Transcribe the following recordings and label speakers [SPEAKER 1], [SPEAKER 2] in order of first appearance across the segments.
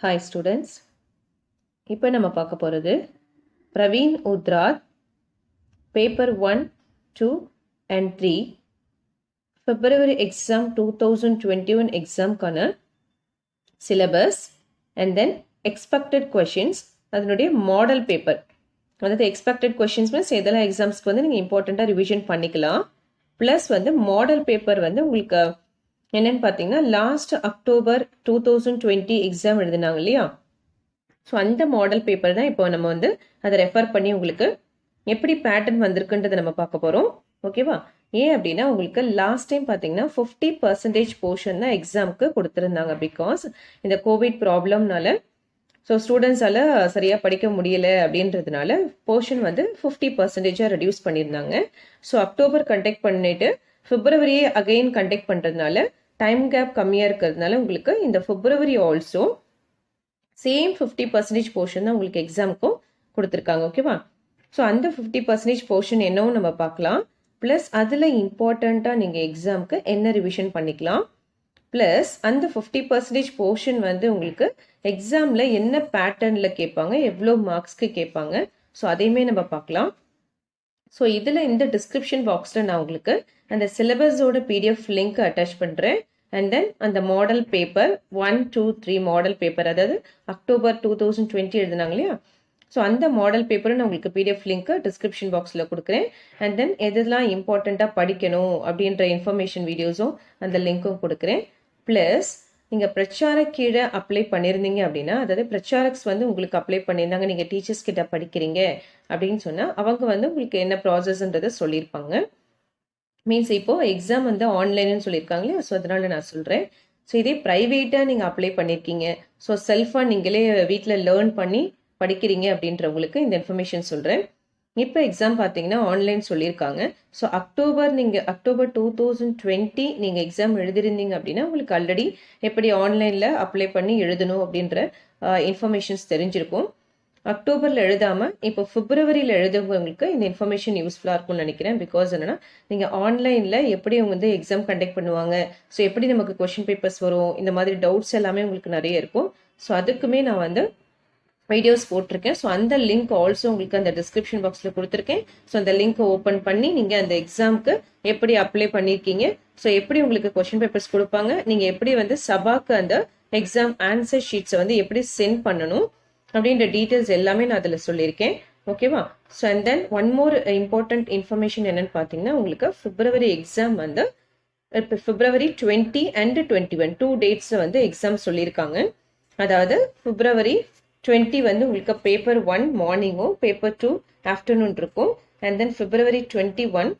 [SPEAKER 1] Hi students, இப்போ நம்ம பார்க்க போகிறது பிரவீன் உத்ரார் பேப்பர் 1, 2 and 3 February எக்ஸாம் 2021 எக்ஸாம்க்கான syllabus and then expected questions, அதனுடைய மாடல் பேப்பர். அதாவது எக்ஸ்பெக்டட் கொஷின்ஸ் மீன்ஸ் எதெல்லாம் எக்ஸாம்ஸ்க்கு வந்து நீங்கள் இம்பார்ட்டண்ட்டாக ரிவிஷன் பண்ணிக்கலாம். ப்ளஸ் வந்து மாடல் பேப்பர் வந்து உங்களுக்கு என்னென்னு பார்த்தீங்கன்னா லாஸ்ட் அக்டோபர் 2020 எக்ஸாம் எழுதினாங்க இல்லையா, ஸோ அந்த மாடல் பேப்பர் தான் இப்போ நம்ம வந்து அதை ரெஃபர் பண்ணி உங்களுக்கு எப்படி பேட்டர்ன் வந்திருக்குன்றதை நம்ம பார்க்க போகிறோம். ஓகேவா? ஏன் அப்படின்னா உங்களுக்கு லாஸ்ட் டைம் பார்த்தீங்கன்னா 50% போர்ஷன் தான் எக்ஸாமுக்கு கொடுத்துருந்தாங்க. பிகாஸ் இந்த கோவிட் ப்ராப்ளம்னால ஸோ ஸ்டூடெண்ட்ஸால் சரியாக படிக்க முடியலை அப்படின்றதுனால போர்ஷன் வந்து 50% ரெடியூஸ் பண்ணியிருந்தாங்க. ஸோ அக்டோபர் கண்டக்ட் பண்ணிட்டு பிப்ரவரியே அகைன் கண்டக்ட் பண்ணுறதுனால டைம் கேப் கம்மியாக இருக்கிறதுனால உங்களுக்கு இந்த பிப்ரவரி ஆல்சோ சேம் 50% போர்ஷன் தான் உங்களுக்கு எக்ஸாமுக்கும் கொடுத்துருக்காங்க. ஓகேவா? ஸோ அந்த 50% போர்ஷன் என்னவும் நம்ம பார்க்கலாம். ப்ளஸ் அதில் இம்பார்ட்டண்ட்டாக நீங்கள் எக்ஸாமுக்கு என்ன ரிவிஷன் பண்ணிக்கலாம். ப்ளஸ் அந்த 50% போர்ஷன் வந்து உங்களுக்கு எக்ஸாமில் என்ன பேட்டர்னில் கேட்பாங்க, எவ்வளோ மார்க்ஸ்க்கு கேட்பாங்க, ஸோ அதையுமே நம்ம பார்க்கலாம். ஸோ இதில் இந்த டிஸ்கிரிப்ஷன் பாக்ஸில் நான் உங்களுக்கு அந்த சிலபஸோட PDF லிங்க் அட்டாச் பண்ணுறேன். அண்ட் தென் அந்த மாடல் பேப்பர் 1, 2, 3 மாடல் பேப்பர், அதாவது அக்டோபர் 2020 எழுதினாங்க இல்லையா, ஸோ அந்த மாடல் பேப்பரும் நான் உங்களுக்கு PDF லிங்க் டிஸ்கிரிப்ஷன் பாக்ஸில் கொடுக்குறேன். அண்ட் தென் எதெல்லாம் இம்பார்ட்டண்ட்டாக படிக்கணும் அப்படின்ற இன்ஃபர்மேஷன் வீடியோஸும் அந்த லிங்க்கும் கொடுக்குறேன். ப்ளஸ் நீங்கள் பிரச்சாரக் கீழே அப்ளை பண்ணியிருந்தீங்க அப்படின்னா, அதாவது பிரச்சாரக்ஸ் வந்து உங்களுக்கு அப்ளை பண்ணியிருந்தாங்க, நீங்கள் டீச்சர்ஸ் கிட்ட படிக்கிறீங்க அப்படின்னு சொன்னால் அவங்க வந்து உங்களுக்கு என்ன ப்ராசஸ்ன்றதை சொல்லியிருப்பாங்க. மீன்ஸ் இப்போது எக்ஸாம் வந்து ஆன்லைன்னு சொல்லியிருக்காங்க இல்லையா, ஸோ அதனால நான் சொல்கிறேன். ஸோ இதே ப்ரைவேட்டாக நீங்கள் அப்ளை பண்ணியிருக்கீங்க, ஸோ செல்ஃபாக நீங்களே வீட்டில் லேர்ன் பண்ணி படிக்கிறீங்க அப்படின்றவங்களுக்கு இந்த இன்ஃபர்மேஷன் சொல்கிறேன். இப்போ எக்ஸாம் பார்த்தீங்கன்னா ஆன்லைன் சொல்லியிருக்காங்க. ஸோ அக்டோபர் 2020 நீங்கள் எக்ஸாம் எழுதிருந்தீங்க அப்படின்னா உங்களுக்கு ஆல்ரெடி எப்படி ஆன்லைனில் அப்ளை பண்ணி எழுதணும் அப்படின்ற இன்ஃபர்மேஷன்ஸ் தெரிஞ்சிருக்கும். அக்டோபரில் எழுதாமல் இப்போ பிப்ரவரியில் எழுதுவங்களுக்கு இந்த இன்ஃபர்மேஷன் யூஸ்ஃபுல்லாக இருக்கும்னு நினைக்கிறேன். பிகாஸ் என்னென்னா நீங்கள் ஆன்லைனில் எப்படி அவங்க வந்து எக்ஸாம் கண்டக்ட் பண்ணுவாங்க, ஸோ எப்படி நமக்கு கொஷின் பேப்பர்ஸ் வரும், இந்த மாதிரி டவுட்ஸ் எல்லாமே உங்களுக்கு நிறைய இருக்கும். ஸோ அதுக்குமே நான் வந்து வீடியோஸ் போட்டிருக்கேன். ஸோ அந்த லிங்க் ஆல்சோ உங்களுக்கு அந்த டிஸ்கிரிப்ஷன் பாக்ஸில் கொடுத்துருக்கேன். ஸோ அந்த லிங்க்கை ஓப்பன் பண்ணி நீங்கள் அந்த எக்ஸாமுக்கு எப்படி அப்ளை பண்ணியிருக்கீங்க, ஸோ எப்படி உங்களுக்கு கொஷின் பேப்பர்ஸ் கொடுப்பாங்க, நீங்கள் எப்படி வந்து சபாக்கு அந்த எக்ஸாம் ஆன்சர் ஷீட்ஸை வந்து எப்படி சென்ட் பண்ணணும் அப்படின்ற டீட்டெயில்ஸ் எல்லாமே நான் அதில் சொல்லியிருக்கேன். ஓகேவா? So and then one more important information என்னன்னு பார்த்தீங்கன்னா, உங்களுக்கு பிப்ரவரி எக்ஸாம் வந்து இப்போ February 20 and 21 2 டேட்ஸில் வந்து எக்ஸாம் சொல்லியிருக்காங்க. அதாவது February 20 வந்து உங்களுக்கு பேப்பர் 1 மார்னிங்கும் பேப்பர் 2 ஆஃப்டர்நூன் இருக்கும். அண்ட் தென் February 21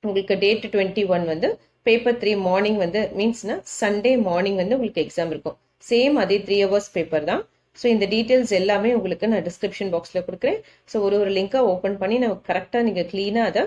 [SPEAKER 1] உங்களுக்கு டேட் 21 வந்து பேப்பர் 3 மார்னிங் வந்து மீன்ஸ்னா சண்டே மார்னிங் வந்து உங்களுக்கு எக்ஸாம் இருக்கும். சேம் அதே 3 hours பேப்பர் தான். ஸோ இந்த டீட்டெயில்ஸ் எல்லாமே உங்களுக்கு நான் டிஸ்கிரிப்ஷன் பாக்ஸில் கொடுக்குறேன். ஸோ ஒரு லிங்காக ஓப்பன் பண்ணி நான் கரெக்டாக நீங்கள் க்ளீனாக அதை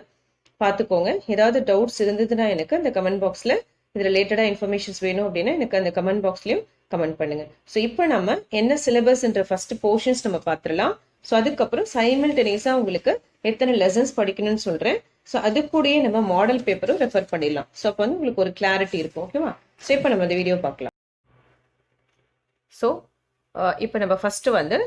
[SPEAKER 1] பார்த்துக்கோங்க. ஏதாவது டவுட்ஸ் இருந்ததுன்னா எனக்கு அந்த கமெண்ட் பாக்ஸில் இது ரிலேட்டடாக இன்ஃபர்மேஷன்ஸ் வேணும் அப்படின்னா எனக்கு அந்த கமெண்ட் பாக்ஸ்லையும் கமெண்ட் பண்ணுங்க. ஸோ இப்போ நம்ம என்ன சிலபஸ்ன்ற ஃபர்ஸ்ட் போர்ஷன்ஸ் நம்ம பார்த்துடலாம். ஸோ அதுக்கப்புறம் சைமல்டேனியஸாக உங்களுக்கு எத்தனை லெசன்ஸ் படிக்கணும்னு சொல்கிறேன். ஸோ அது கூடயே நம்ம மாடல் பேப்பரும் ரெஃபர் பண்ணிடலாம். ஸோ அப்போ வந்து உங்களுக்கு ஒரு கிளாரிட்டி இருக்கும். ஓகேவா? ஸோ இப்போ நம்ம இந்த வீடியோ பார்க்கலாம். ஸோ இப்போ நம்ம ஃபர்ஸ்ட் வந்து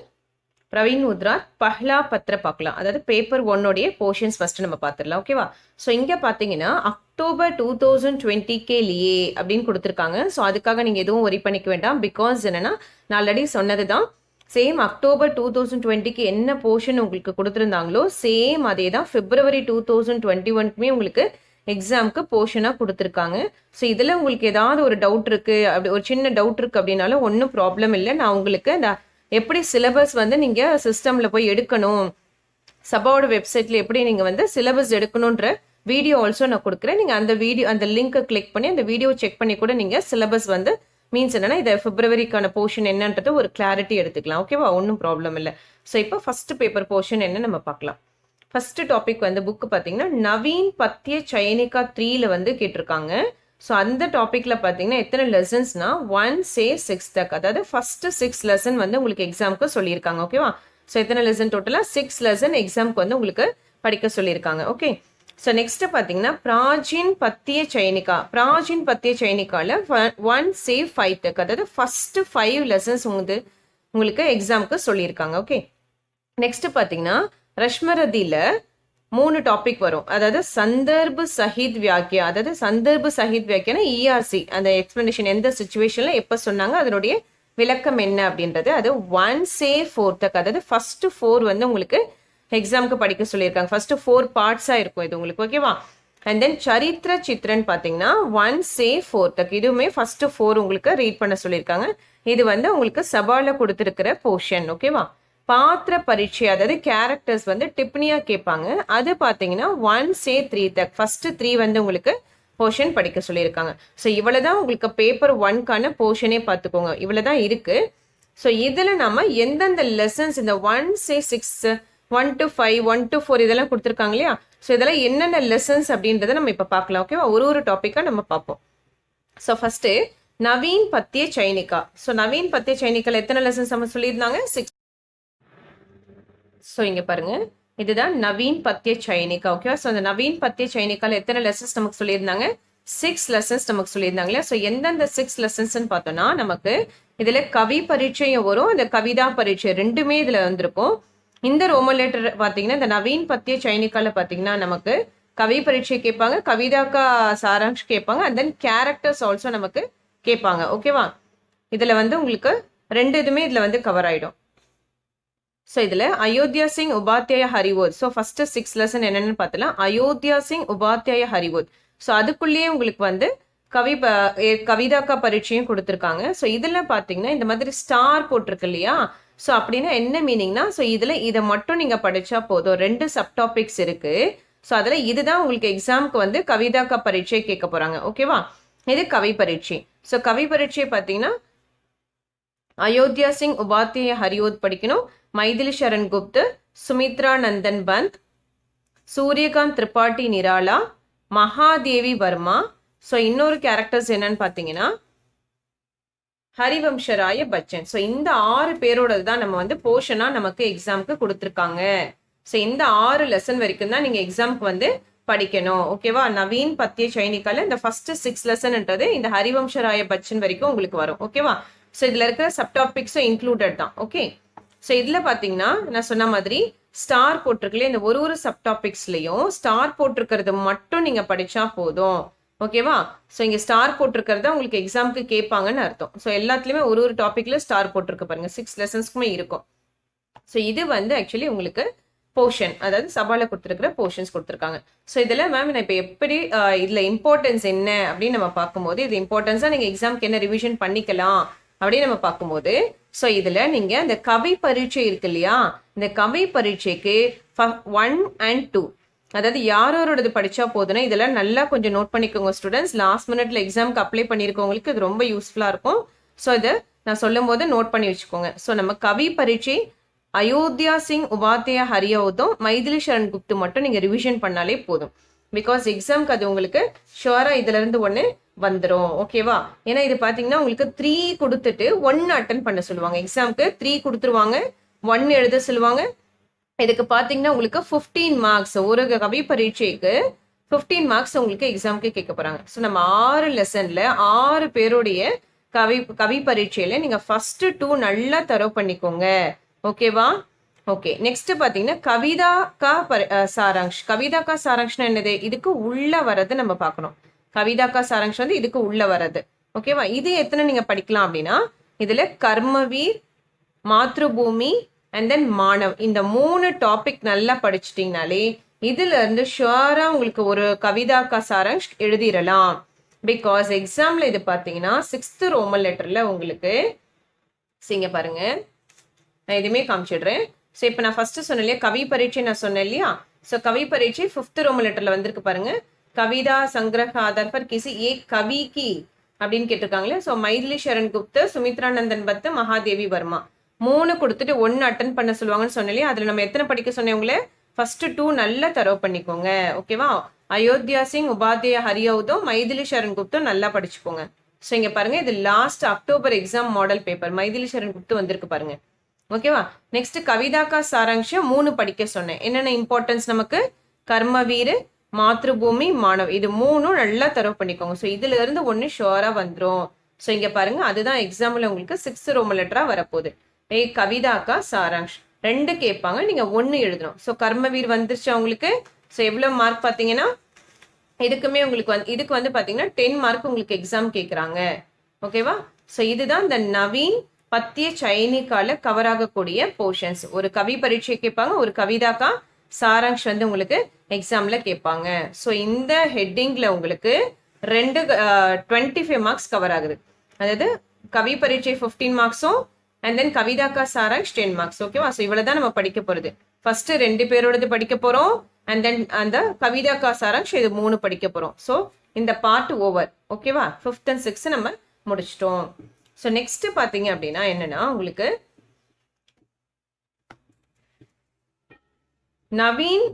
[SPEAKER 1] பிரவீன் உத்ரார் பஹ்லா பத்திர பார்க்கலாம். அதாவது பேப்பர் 1 போர்ஷன்ஸ் ஃபர்ஸ்ட் நம்ம பார்த்துடலாம். ஓகேவா? ஸோ இங்கே பார்த்தீங்கன்னா அக்டோபர் 2020 லியே அப்படின்னு கொடுத்துருக்காங்க. ஸோ அதுக்காக நீங்கள் எதுவும் ஒரி பண்ணிக்க வேண்டாம். பிகாஸ் என்னன்னா நான் ஆல்ரெடி சொன்னது தான், சேம் அக்டோபர் 2020 என்ன போர்ஷன் உங்களுக்கு கொடுத்துருந்தாங்களோ சேம் அதே தான் February 2021 உங்களுக்கு எக்ஸாமுக்கு போர்ஷனாக கொடுத்துருக்காங்க. ஸோ இதில் உங்களுக்கு ஏதாவது ஒரு டவுட் இருக்குது, அப்படி ஒரு சின்ன டவுட் இருக்குது அப்படின்னாலும் ஒன்றும் ப்ராப்ளம் இல்லை. நான் உங்களுக்கு அந்த எப்படி சிலபஸ் வந்து நீங்கள் சிஸ்டமில் போய் எடுக்கணும், சபாவோட வெப்சைட்டில் எப்படி நீங்கள் வந்து சிலபஸ் எடுக்கணுன்ற வீடியோ ஆல்சோ நான் கொடுக்குறேன். நீங்கள் அந்த வீடியோ அந்த லிங்க்கை கிளிக் பண்ணி அந்த வீடியோ செக் பண்ணி கூட நீங்கள் சிலபஸ் வந்து மீன்ஸ் என்னன்னா இதை பிப்ரவரிக்கான போர்ஷன் என்னன்றது ஒரு கிளாரிட்டி எடுத்துக்கலாம். ஓகேவா? ஒன்றும் ப்ராப்ளம் இல்லை. ஸோ இப்போ ஃபர்ஸ்ட் பேப்பர் போர்ஷன் என்ன நம்ம பார்க்கலாம். ஃபர்ஸ்ட் டாபிக் வந்து புக்கு பார்த்தீங்கன்னா நவீன் பத்திய சைனிகா 3ல வந்து கேட்டிருக்காங்க. ஸோ அந்த டாப்பிக்கில் பார்த்தீங்கன்னா எத்தனை லெசன்ஸ்னா 1 say 6 தக், அதாவது ஃபர்ஸ்ட் 6 லெசன் வந்து உங்களுக்கு எக்ஸாமுக்கு சொல்லியிருக்காங்க. ஓகேவா? ஸோ எத்தனை லெசன் டோட்டலாக 6 லெசன் எக்ஸாமுக்கு வந்து உங்களுக்கு படிக்க சொல்லியிருக்காங்க. ஓகே, ஸோ நெக்ஸ்ட் பார்த்தீங்கன்னா பிராஜின் பத்திய சைனிகாவில் 1 say 5 தக், அதாவது ஃபர்ஸ்ட் 5 லெசன்ஸ் வந்து உங்களுக்கு எக்ஸாமுக்கு சொல்லியிருக்காங்க. ஓகே, நெக்ஸ்ட் பார்த்தீங்கன்னா ரஷ்மரதியில் 3 டாபிக் வரும். அதாவது சந்தர்ப சஹித் வியாக்கியா, அதாவது சந்தர்ப சஹித் வியாக்கியானா இஆர்சி, அந்த எக்ஸ்பிளனேஷன் எந்த சுச்சுவேஷன்ல எப்போ சொன்னாங்க அதனுடைய விளக்கம் என்ன அப்படின்றது. அது 1 தக், அதாவது ஃபர்ஸ்ட் 4 வந்து உங்களுக்கு எக்ஸாமுக்கு படிக்க சொல்லியிருக்காங்க. ஃபர்ஸ்ட் 4 பார்ட்ஸாக இருக்கும் இது உங்களுக்கு. ஓகேவா? அண்ட் தென் சரித்திர சித்திரன் பார்த்தீங்கன்னா 1 தக், இதுவுமே ஃபர்ஸ்ட் 4 உங்களுக்கு ரீட் பண்ண சொல்லியிருக்காங்க. இது வந்து உங்களுக்கு சபால கொடுத்துருக்கிற போர்ஷன். ஓகேவா? பாத்திர பரீட்சை, அதாவது கேரக்டர்ஸ் வந்து டிப்னியா கேட்பாங்க. அது பார்த்தீங்கன்னா 1 தக், ஃபர்ஸ்ட் 3 வந்து உங்களுக்கு போர்ஷன் படிக்க சொல்லியிருக்காங்க. ஸோ இவ்வளவுதான் உங்களுக்கு பேப்பர் 1க்கான போர்ஷனே பார்த்துக்கோங்க. இவ்வளவுதான் இருக்கு. ஸோ இதில் நம்ம எந்தெந்த லெசன்ஸ் இந்த 1 to 5, 1 to 4 இதெல்லாம் கொடுத்துருக்காங்க இல்லையா? ஸோ இதெல்லாம் என்னென்ன லெசன்ஸ் அப்படின்றத நம்ம இப்போ பார்க்கலாம். ஓகேவா? ஒரு டாப்பிக்காக நம்ம பார்ப்போம். ஸோ ஃபர்ஸ்ட் நவீன் பத்திய சைனிகா. ஸோ நவீன் பத்திய சைனிக்கால எத்தனை லெசன்ஸ் நம்ம சொல்லியிருந்தாங்க? 6. ஸோ இங்கே பாருங்க, இதுதான் நவீன் பத்திய சைனிகா. ஓகேவா? ஸோ அந்த நவீன் பத்திய சைனிக்கால எத்தனை லெசன்ஸ் நமக்கு சொல்லியிருந்தாங்க? 6 லெசன்ஸ் நமக்கு சொல்லியிருந்தாங்க இல்லையா? ஸோ எந்தெந்த 6 லெசன்ஸ்ன்னு பார்த்தோம்னா நமக்கு இதில் கவி பரீட்சையும் வரும், இந்த கவிதா பரீட்சை ரெண்டுமே இதில் வந்திருக்கும். இந்த ரோமன் லெட்டர் பார்த்தீங்கன்னா இந்த நவீன் பத்திய சைனிக்கால பார்த்தீங்கன்னா நமக்கு கவி பரீட்சை கேட்பாங்க, கவிதாக்கா சாராம்ஷ் கேட்பாங்க, அண்ட் தென் கேரக்டர்ஸ் ஆல்சோ நமக்கு கேட்பாங்க. ஓகேவா? இதில் வந்து உங்களுக்கு 2 இதுமே இதில் வந்து கவர் ஆகிடும். ஸோ இதில் Ayodhya Singh Upadhyay Hariaudh. So first 6 lesson என்னென்னு பார்த்தலாம். அயோத்தியா சிங் உபாத்தியாய ஹரிவோத். ஸோ அதுக்குள்ளேயே உங்களுக்கு வந்து கவிதாக்கா பரீட்சையும் கொடுத்துருக்காங்க. ஸோ இதில் பார்த்தீங்கன்னா இந்த மாதிரி ஸ்டார் போட்டிருக்கு இல்லையா? ஸோ அப்படின்னா என்ன மீனிங்னா, ஸோ இதில் இதை மட்டும் நீங்கள் படித்தா போதும். 2 சப்டாபிக்ஸ் இருக்கு. ஸோ அதில் இதுதான் உங்களுக்கு எக்ஸாமுக்கு வந்து கவிதாக்கா பரீட்சை கேட்க போகிறாங்க. ஓகேவா? இது கவி பரீட்சை. ஸோ கவி பரீட்சை பார்த்தீங்கன்னா அயோத்தியா சிங் உபாத்தியாய ஹரிவோத் படிக்கணும், மைதிலி சரண் குப்த், சுமித்ரா நந்தன் பந்த், சூரியகாந்த் திரிபாட்டி நிராலா, மகாதேவி வர்மா. ஸோ இன்னொரு கேரக்டர்ஸ் என்னன்னு பார்த்தீங்கன்னா ஹரிவம்சராய பச்சன். ஸோ இந்த 6 பேரோட தான் நம்ம வந்து போர்ஷனாக நமக்கு எக்ஸாமுக்கு கொடுத்துருக்காங்க. ஸோ இந்த 6 லெசன் வரைக்கும் தான் நீங்கள் எக்ஸாமுக்கு வந்து படிக்கணும். ஓகேவா? நவீன் பத்திய சைனிக்கால இந்த ஃபர்ஸ்ட் 6 லெசன்ன்றது இந்த ஹரிவம்சராய பச்சன் வரைக்கும் உங்களுக்கு வரும். ஓகேவா? ஸோ இதில் இருக்கிற சப்டாபிக்ஸும் இன்க்ளூடட் தான். ஓகே, ஸோ இதில் பார்த்தீங்கன்னா நான் சொன்ன மாதிரி ஸ்டார் போட்டிருக்கலையே, இந்த ஒரு சப்டாபிக்ஸ்லையும் ஸ்டார் போட்டிருக்கிறது மட்டும் நீங்கள் படித்தா போதும். ஓகேவா? ஸோ இங்கே ஸ்டார் போட்டிருக்கிறத உங்களுக்கு எக்ஸாமுக்கு கேட்பாங்கன்னு அர்த்தம். ஸோ எல்லாத்துலேயுமே ஒரு டாப்பிக்ல ஸ்டார் போட்டிருக்கு பாருங்க, 6 லெசன்ஸ்க்குமே இருக்கும். ஸோ இது வந்து ஆக்சுவலி உங்களுக்கு போர்ஷன், அதாவது சபால கொடுத்துருக்கிற போர்ஷன்ஸ் கொடுத்துருக்காங்க. ஸோ இதில் மேம் நான் இப்போ எப்படி இதில் இம்பார்ட்டன்ஸ் என்ன அப்படின்னு நம்ம பார்க்கும்போது, இது இம்பார்ட்டன்ஸாக நீங்கள் எக்ஸாமுக்கு என்ன ரிவிஷன் பண்ணிக்கலாம் அப்படின்னு நம்ம பார்க்கும்போது, ஸோ இதில் நீங்கள் இந்த கவி பரீட்சை இருக்கு இல்லையா? இந்த கவி பரீட்சைக்கு 1 and 2, அதாவது யாரோடது படித்தா போதுன்னா இதெல்லாம் நல்லா கொஞ்சம் நோட் பண்ணிக்கோங்க ஸ்டூடெண்ட்ஸ். லாஸ்ட் மினிட்ல எக்ஸாமுக்கு அப்ளை பண்ணியிருக்கவங்களுக்கு இது ரொம்ப யூஸ்ஃபுல்லாக இருக்கும். ஸோ இதை நான் சொல்லும் போது நோட் பண்ணி வச்சுக்கோங்க. ஸோ நம்ம கவி பரீட்சை அயோத்தியா சிங் உபாத்தியா ஹரியோதும் மைதிலி சரண் குப்து மட்டும் நீங்கள் ரிவிஷன் பண்ணாலே போதும். பிகாஸ் எக்ஸாமுக்கு அது உங்களுக்கு ஷுவராக இதுல இருந்து ஒன்று வந்துடும். ஓகேவா? ஏன்னா இது பார்த்தீங்கன்னா உங்களுக்கு 3 கொடுத்துட்டு 1 அட்டன் பண்ண சொல்லுவாங்க. எக்ஸாமுக்கு 3 கொடுத்துருவாங்க, 1 எழுத சொல்லுவாங்க. இதுக்கு பார்த்தீங்கன்னா உங்களுக்கு 15 மார்க்ஸ், ஒரு கவி பரீட்சைக்கு 15 மார்க்ஸ் உங்களுக்கு எக்ஸாமுக்கு கேட்க போறாங்க. ஸோ நம்ம 6 லெசன்ல 6 பேருடைய கவி பரீட்சையில நீங்க ஃபர்ஸ்ட் 2 நல்லா தரவு பண்ணிக்கோங்க. ஓகேவா? ஓகே, நெக்ஸ்ட் பார்த்தீங்கன்னா கவிதாக்கா சாராங்ஷ். கவிதாக்கா சாராங்ஷ்னா என்னது? இதுக்கு உள்ள வரது நம்ம பார்க்கணும். கவிதாக்கா சாராங்ஷ் வந்து இதுக்கு உள்ள வரது. ஓகேவா? இது எத்தனை நீங்க படிக்கலாம் அப்படின்னா, இதுல கர்மவீர், மாத்ருபூமி அண்ட் தென் மாணவ், இந்த 3 டாபிக் நல்லா படிச்சிட்டிங்கனாலே இதுல இருந்து ஷுவரா உங்களுக்கு ஒரு கவிதாக்கா சாராங்ஷ் எழுதிடலாம். பிகாஸ் எக்ஸாம்ல இது பார்த்தீங்கன்னா 6th ரோமன் லெட்டர்ல உங்களுக்கு இங்க பாருங்க, நான் எதுவுமே காமிச்சிடுறேன். ஸோ இப்போ நான் ஃபர்ஸ்ட் சொன்னேன் இல்லையா கவி பரீட்சை, நான் சொன்னேன் இல்லையா? ஸோ கவி பரீட்சை 5th ரோமன் லெட்டர்ல வந்திருக்கு பாருங்க. கவிதா சங்கிரக ஆதார் பர் கிசி ஏக் கவி கி அப்படின்னு கேட்டிருக்காங்களே. ஸோ மைதிலி சரண் குப்த், சுமித்ரா நந்தன் பத், மகாதேவி வர்மா 3 கொடுத்துட்டு 1 அட்டன் பண்ண சொல்லுவாங்கன்னு சொன்னேன் இல்லையா? அதுல நம்ம எத்தனை படிக்க சொன்னேன் உங்களை? ஃபர்ஸ்ட் 2 நல்லா தரவு பண்ணிக்கோங்க. ஓகேவா? அயோத்தியா சிங் உபாத்தியா ஹரியோதும் மைதிலி சரண் குப்தும் நல்லா படிச்சுக்கோங்க. ஸோ இங்க பாருங்க, இது last October exam model paper, Maithili Sharan Gupt வந்திருக்கு பாருங்க. ஓகேவா? நெக்ஸ்ட் கவிதாக்கா சாராங்ஷம் 3 படிக்க சொன்னேன். என்னென்ன இம்பார்ட்டன்ஸ் நமக்கு? கர்மவீர், மாத்ருபூமி, மாணவ், இது 3 நல்லா தரவு பண்ணிக்கோங்க. ஸோ இதுல இருந்து 1 ஷுவரா வந்துடும். ஸோ இங்க பாருங்க, அதுதான் எக்ஸாம்ல உங்களுக்கு 6th ரோமன் லெட்டரா வரப்போகுது. கவிதாக்கா சாராங்ஷ் ரெண்டு கேட்பாங்க, நீங்க ஒன்னு எழுதணும். ஸோ கர்மவீர் வந்துருச்சு உங்களுக்கு. ஸோ எவ்வளவு மார்க் பாத்தீங்கன்னா இதுக்குமே உங்களுக்கு இதுக்கு வந்து பாத்தீங்கன்னா 10 மார்க் உங்களுக்கு எக்ஸாம் கேட்குறாங்க. ஓகேவா? ஸோ இதுதான் இந்த நவீன் பத்திய சைனிக்கால கவர் ஆகக்கூடிய போர்ஷன்ஸ். ஒரு கவி பரீட்சை கேட்பாங்க, ஒரு கவிதாக்கா சாராங்ஷ் வந்து உங்களுக்கு எக்ஸாம்ல கேட்பாங்க. ஸோ இந்த ஹெட்டிங்ல உங்களுக்கு 25 மார்க்ஸ் கவர் ஆகுது. அதாவது கவி பரீட்சை 15 மார்க்ஸும் அண்ட் தென் கவிதாக்கா சாராங்ஷ் 10 மார்க்ஸ். ஓகேவா? ஸோ இவ்வளவுதான் நம்ம படிக்க போறது. ஃபர்ஸ்ட் 2 பேரோடது படிக்க போறோம் அண்ட் தென் அந்த கவிதாக்கா சாராங்ஷ் இது 3 படிக்க போறோம். ஸோ இந்த பார்ட் ஓவர். ஓகேவா? 5th and 6th நம்ம முடிச்சிட்டோம். ஸோ நெக்ஸ்ட் பாத்தீங்க அப்படின்னா என்னன்னா உங்களுக்கு நவீன்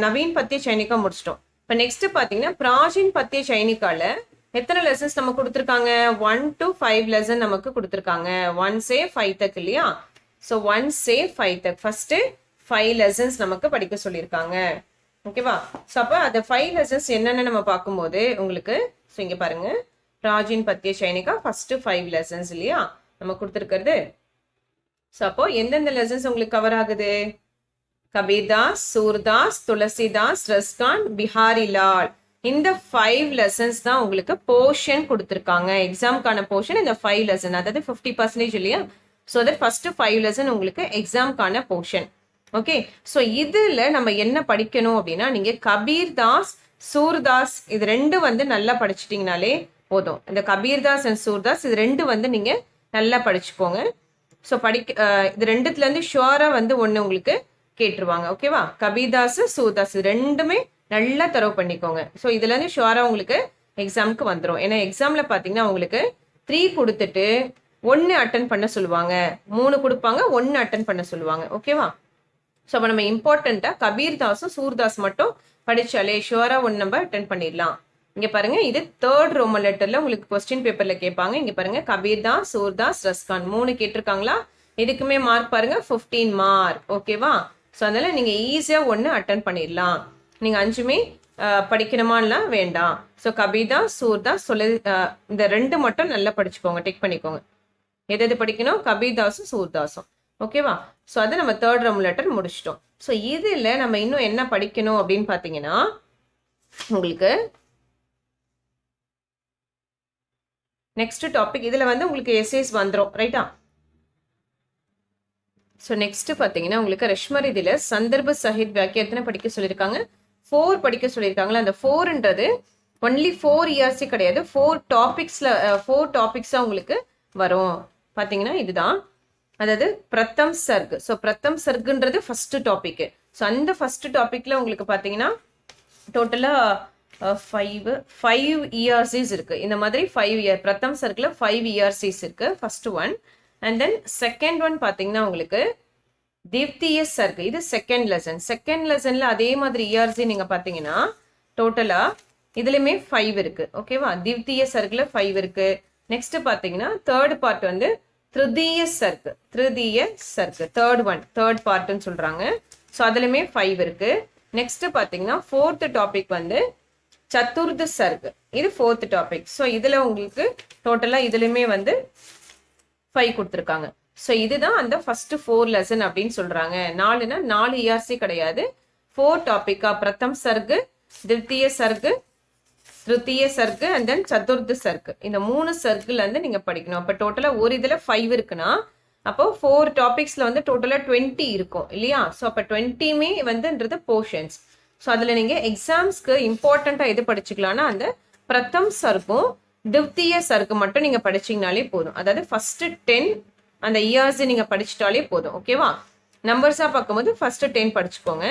[SPEAKER 1] நவீன் பத்திய சைனிகா முடிச்சிட்டோம். இப்போ நெக்ஸ்ட் பாத்தீங்கன்னா பிராஜின் பத்திய சைனிகால எத்தனை லெசன்ஸ் நம்ம கொடுத்துருக்காங்க? 1 to 5 லெசன் நமக்கு கொடுத்துருக்காங்க. 1 say 5 தக் இல்லையா? ஸோ 1 say 5 தக் ஃபர்ஸ்ட் 5 லெசன்ஸ் நமக்கு படிக்க சொல்லியிருக்காங்க. ஓகேவா? ஸோ அப்போ அந்த 5 லெசன்ஸ் என்னென்னு நம்ம பார்க்கும்போது உங்களுக்கு ஸோ இங்கே பாருங்க, பிராஜின் பத்திய சைனிகா ஃபர்ஸ்ட் 5 லெசன்ஸ் இல்லையா நம்ம கொடுத்துருக்கிறது. ஸோ அப்போ எந்தெந்த லெசன்ஸ் உங்களுக்கு கவர் ஆகுது? கபீர்தாஸ், சூர்தாஸ், துளசிதாஸ், ரஸ்கான், பிஹாரிலால். இந்த 5 லெசன்ஸ் தான் உங்களுக்கு போர்ஷன் கொடுத்துருக்காங்க. எக்ஸாம்கான போர்ஷன் இந்த 5 லெசன், அதாவது 50% இல்லையா? ஸோ தட் ஃபர்ஸ்ட் 5 லெசன் உங்களுக்கு எக்ஸாம்கான போர்ஷன். ஓகே, ஸோ இதுல நம்ம என்ன படிக்கணும் அப்படின்னா நீங்க கபீர்தாஸ், சூர்தாஸ் இது ரெண்டு வந்து நல்லா படிச்சிட்டிங்கனாலே போதும். இந்த கபீர்தாஸ் அண்ட் சூர்தாஸ் இது ரெண்டு வந்து நீங்க நல்லா படிச்சுக்கோங்க. ஸோ இது ரெண்டுத்துல இருந்து ஷுவரா வந்து ஒன்று உங்களுக்கு கேட்டுருவாங்க. ஓகேவா? கபீர்தாஸ், சூர்தாஸ் இது ரெண்டுமே நல்லா தரவு பண்ணிக்கோங்க. ஸோ இதுல இருந்து ஷுவரா உங்களுக்கு எக்ஸாமுக்கு வந்துடும். ஏன்னா எக்ஸாம்ல பாத்தீங்கன்னா உங்களுக்கு 3 கொடுத்துட்டு 1 அட்டன் பண்ண சொல்லுவாங்க, 3 கொடுப்பாங்க, 1 அட்டன் பண்ண சொல்லுவாங்க. ஓகேவா? ஸோ அப்போ நம்ம இம்பார்ட்டண்டா கபீர்தாஸும் சூர்தாஸ் மட்டும் படிச்சாலே ஷுவரா 1 நம்ம அட்டன் பண்ணிடலாம். இங்க பாருங்க, இது 3rd ரோமன் லெட்டர்ல உங்களுக்கு கொஸ்டின் பேப்பர்ல கேட்பாங்க. இங்க பாருங்க, கபீர்தாஸ், சூர்தாஸ், ரஸ்கான் 3 கேட்டிருக்காங்களா? இதுக்குமே மார்க் பாருங்க 15 மார்க். ஓகேவா? ஸோ அதனால நீங்க ஈஸியா 1 அட்டன் பண்ணிடலாம். நீங்க 5மே படிக்கணுமான்லாம் வேண்டாம். ஸோ கபீர்தாஸ், சூர்தாஸ் இந்த 2 மட்டும் நல்லா படிச்சுக்கோங்க, டிக் பண்ணிக்கோங்க. எது படிக்கணும்? கபீர்தாஸும் சூர்தாஸும். ஓகேவா? ஸோ அதை நம்ம 3rd ரோமன் லெட்டர் முடிச்சிட்டோம். ஸோ இதுல நம்ம இன்னும் என்ன படிக்கணும் அப்படின்னு பாத்தீங்கன்னா உங்களுக்கு நெக்ஸ்ட் டாபிக் இதுல வந்து உங்களுக்கு எஸ்ஏஸ் வந்துடும். ரைட்டா? ஸோ நெக்ஸ்ட் பாத்தீங்கன்னா உங்களுக்கு ரஷ்மர் இதுல சந்தர்ப்ப சஹித் வாக்கியத்தினை படிக்க சொல்லியிருக்காங்க. 4 படிக்க சொல்லியிருக்காங்களா? அந்த 4ன்றது ஒன்லி 4 இயர்ஸே கிடையாது, 4 டாபிக்ஸா உங்களுக்கு வரும். பாத்தீங்கன்னா இதுதான், அதாவது பிரதம் சர்க். ஸோ பிரதம் சர்க்குன்றது ஃபர்ஸ்ட் டாபிக். ஸோ அந்த ஃபர்ஸ்ட் டாபிக்ல உங்களுக்கு பாத்தீங்கன்னா டோட்டலா 5 ERCs இருக்கு. இந்த மாதிரி 5 இயர் பிரதம் சர்க்கில் 5 ERCs இருக்கு. First one. And then second one பாத்தீங்கன்னா உங்களுக்கு திவ்திய சர்க். இது செகண்ட் லெசன். செகண்ட் லெசன்ல அதே மாதிரி ERC நீங்க பாத்தீங்கன்னா டோட்டலா இதுலயுமே 5 இருக்கு. ஓகேவா? திவ்திய சர்க்ல 5 இருக்கு. நெக்ஸ்ட் பாத்தீங்கன்னா தேர்ட் பார்ட் வந்து திருதிய சர்க். தேர்ட் பார்ட்னு சொல்றாங்க. ஸோ அதுலயுமே 5 இருக்கு. நெக்ஸ்ட் பாத்தீங்கன்னா 4th டாபிக் வந்து சதுர்த சர்க். இது 4th டாபிக். ஸோ இதுல உங்களுக்கு டோட்டலா இதுலயுமே வந்து 5 கொடுத்துருக்காங்க. ஸோ இதுதான் அந்த ஃபர்ஸ்ட் 4 லெசன் அப்படின்னு சொல்றாங்க. 4னா 4 ERC கிடையாது, 4 டாபிக்கா பிரதம் சர்க், திவ்திய சர்க், திருத்திய சர்க்கு அண்ட் தென் சதுர்த சர்க்கு. இந்த 3 சர்க்கிள் வந்து நீங்க படிக்கணும். அப்போ டோட்டலா ஒரு இதுல 5 இருக்குன்னா அப்போ 4 டாபிக்ஸ்ல வந்து டோட்டலா 20 இருக்கும் இல்லையா? ஸோ அப்போ 20மே வந்துன்றது போர்ஷன்ஸ். ஸோ அதுல நீங்க எக்ஸாம்ஸ்க்கு இம்பார்ட்டண்டா எது படிச்சுக்கலாம்னா அந்த பிரதம் சர்க்கும் திவ்திய சர்க்கு மட்டும் நீங்க படிச்சீங்கனாலே போதும். அதாவது ஃபர்ஸ்ட் 10 அந்த இயர்ஸ் நீங்க படிச்சுட்டாலே போதும். ஓகேவா? நம்பர்ஸா பார்க்கும்போது ஃபர்ஸ்ட் 10 படிச்சுக்கோங்க.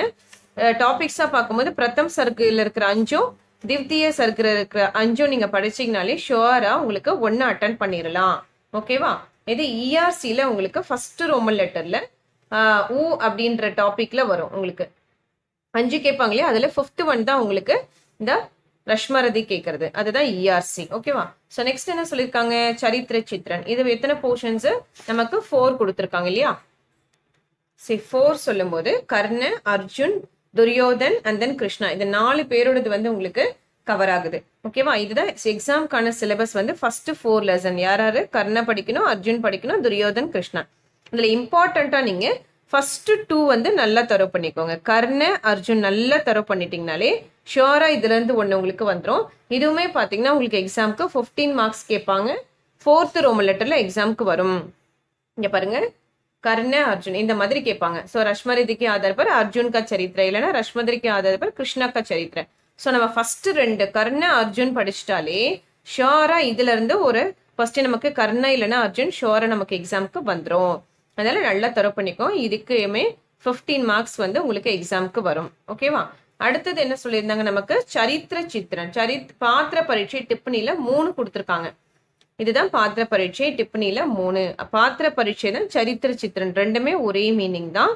[SPEAKER 1] டாபிக்ஸா பார்க்கும்போது பிரதம் சர்க்கில் இருக்கிற 5ம் திவ்திய சர்க்கில் இருக்கிற 5ம் நீங்க படிச்சீங்கனாலே ஷுவரா உங்களுக்கு 1 அட்டன் பண்ணிடலாம். ஓகேவா? இது ERCல உங்களுக்கு ஃபர்ஸ்ட் ரோமன் லெட்டர்ல ஊ அப்படின்ற டாபிக்ல வரும். உங்களுக்கு 5 கேட்பாங்களே, அதுல 5th ஒன் தான் உங்களுக்கு இந்த ரஷ்மரதி கேட்கறது, அதுதான் ERC. ஓகேவா? ஸோ நெக்ஸ்ட் என்ன சொல்லியிருக்காங்க? சரித்திர சித்ரன். இது எத்தனை போர்ஷன்ஸ்? நமக்கு 4 கொடுத்துருக்காங்க இல்லையா? சரி, 4 சொல்லும் போது கர்ண, அர்ஜுன், துரியோதன் அண்ட் தென் கிருஷ்ணா, இந்த 4 பேரோடது வந்து உங்களுக்கு கவர் ஆகுது. ஓகேவா? இதுதான் எக்ஸாம்க்கான சிலபஸ் வந்து ஃபர்ஸ்ட் 4 லெசன். யார் யாரு? கர்ண படிக்கணும், அர்ஜுன் படிக்கணும், துரியோதன், கிருஷ்ணன். இதுல இம்பார்ட்டண்டா நீங்க ஃபர்ஸ்ட் 2 வந்து நல்லா தரவு பண்ணிக்கோங்க. கர்ண, அர்ஜுன் நல்லா தரவு பண்ணிட்டீங்கனாலே ஷியோரா இதுல இருந்து ஒண்ணு உங்களுக்கு வந்துடும். இதுவுமே பாத்தீங்கன்னா உங்களுக்கு எக்ஸாம்க்கு 15 மார்க்ஸ் கேட்பாங்க. 4th ரோமன் லெட்டர்ல எக்ஸாம்க்கு வரும். இங்க பாருங்க, कर्ण अर्जुन இந்த மாதிரி கேட்பாங்க. சோ रश्मि के आधार पर अर्जुन का चरित्र இல்லனா रश्मि के आधार पर कृष्णा का चरित्र. சோ நம்ம ஃபர்ஸ்ட் ரெண்டு கர்ண அர்ஜுன் படிச்சிட்டாலே ஷியோரா இதுல இருந்து ஒரு ஃபர்ஸ்ட் நமக்கு கர்ண இல்லனா அர்ஜுன் ஷியோரா நமக்கு எக்ஸாம்க்கு வந்துரும். அதனால நல்லா தரவு பண்ணிக்கோ. இதுக்குமே 15 மார்க்ஸ் வந்து உங்களுக்கு எக்ஸாம்க்கு வரும். ஓகேவா? அடுத்தது என்ன சொல்லியிருந்தாங்க நமக்கு? சரித்திர சித்திரன். பாத்திர பரீட்சை டிப்பணில 3 கொடுத்திருக்காங்க. இதுதான் பாத்திர பரீட்சை டிப்பணில 3. பாத்திர பரீட்சை தான் சரித்திர சித்திரன், ரெண்டுமே ஒரே மீனிங் தான்.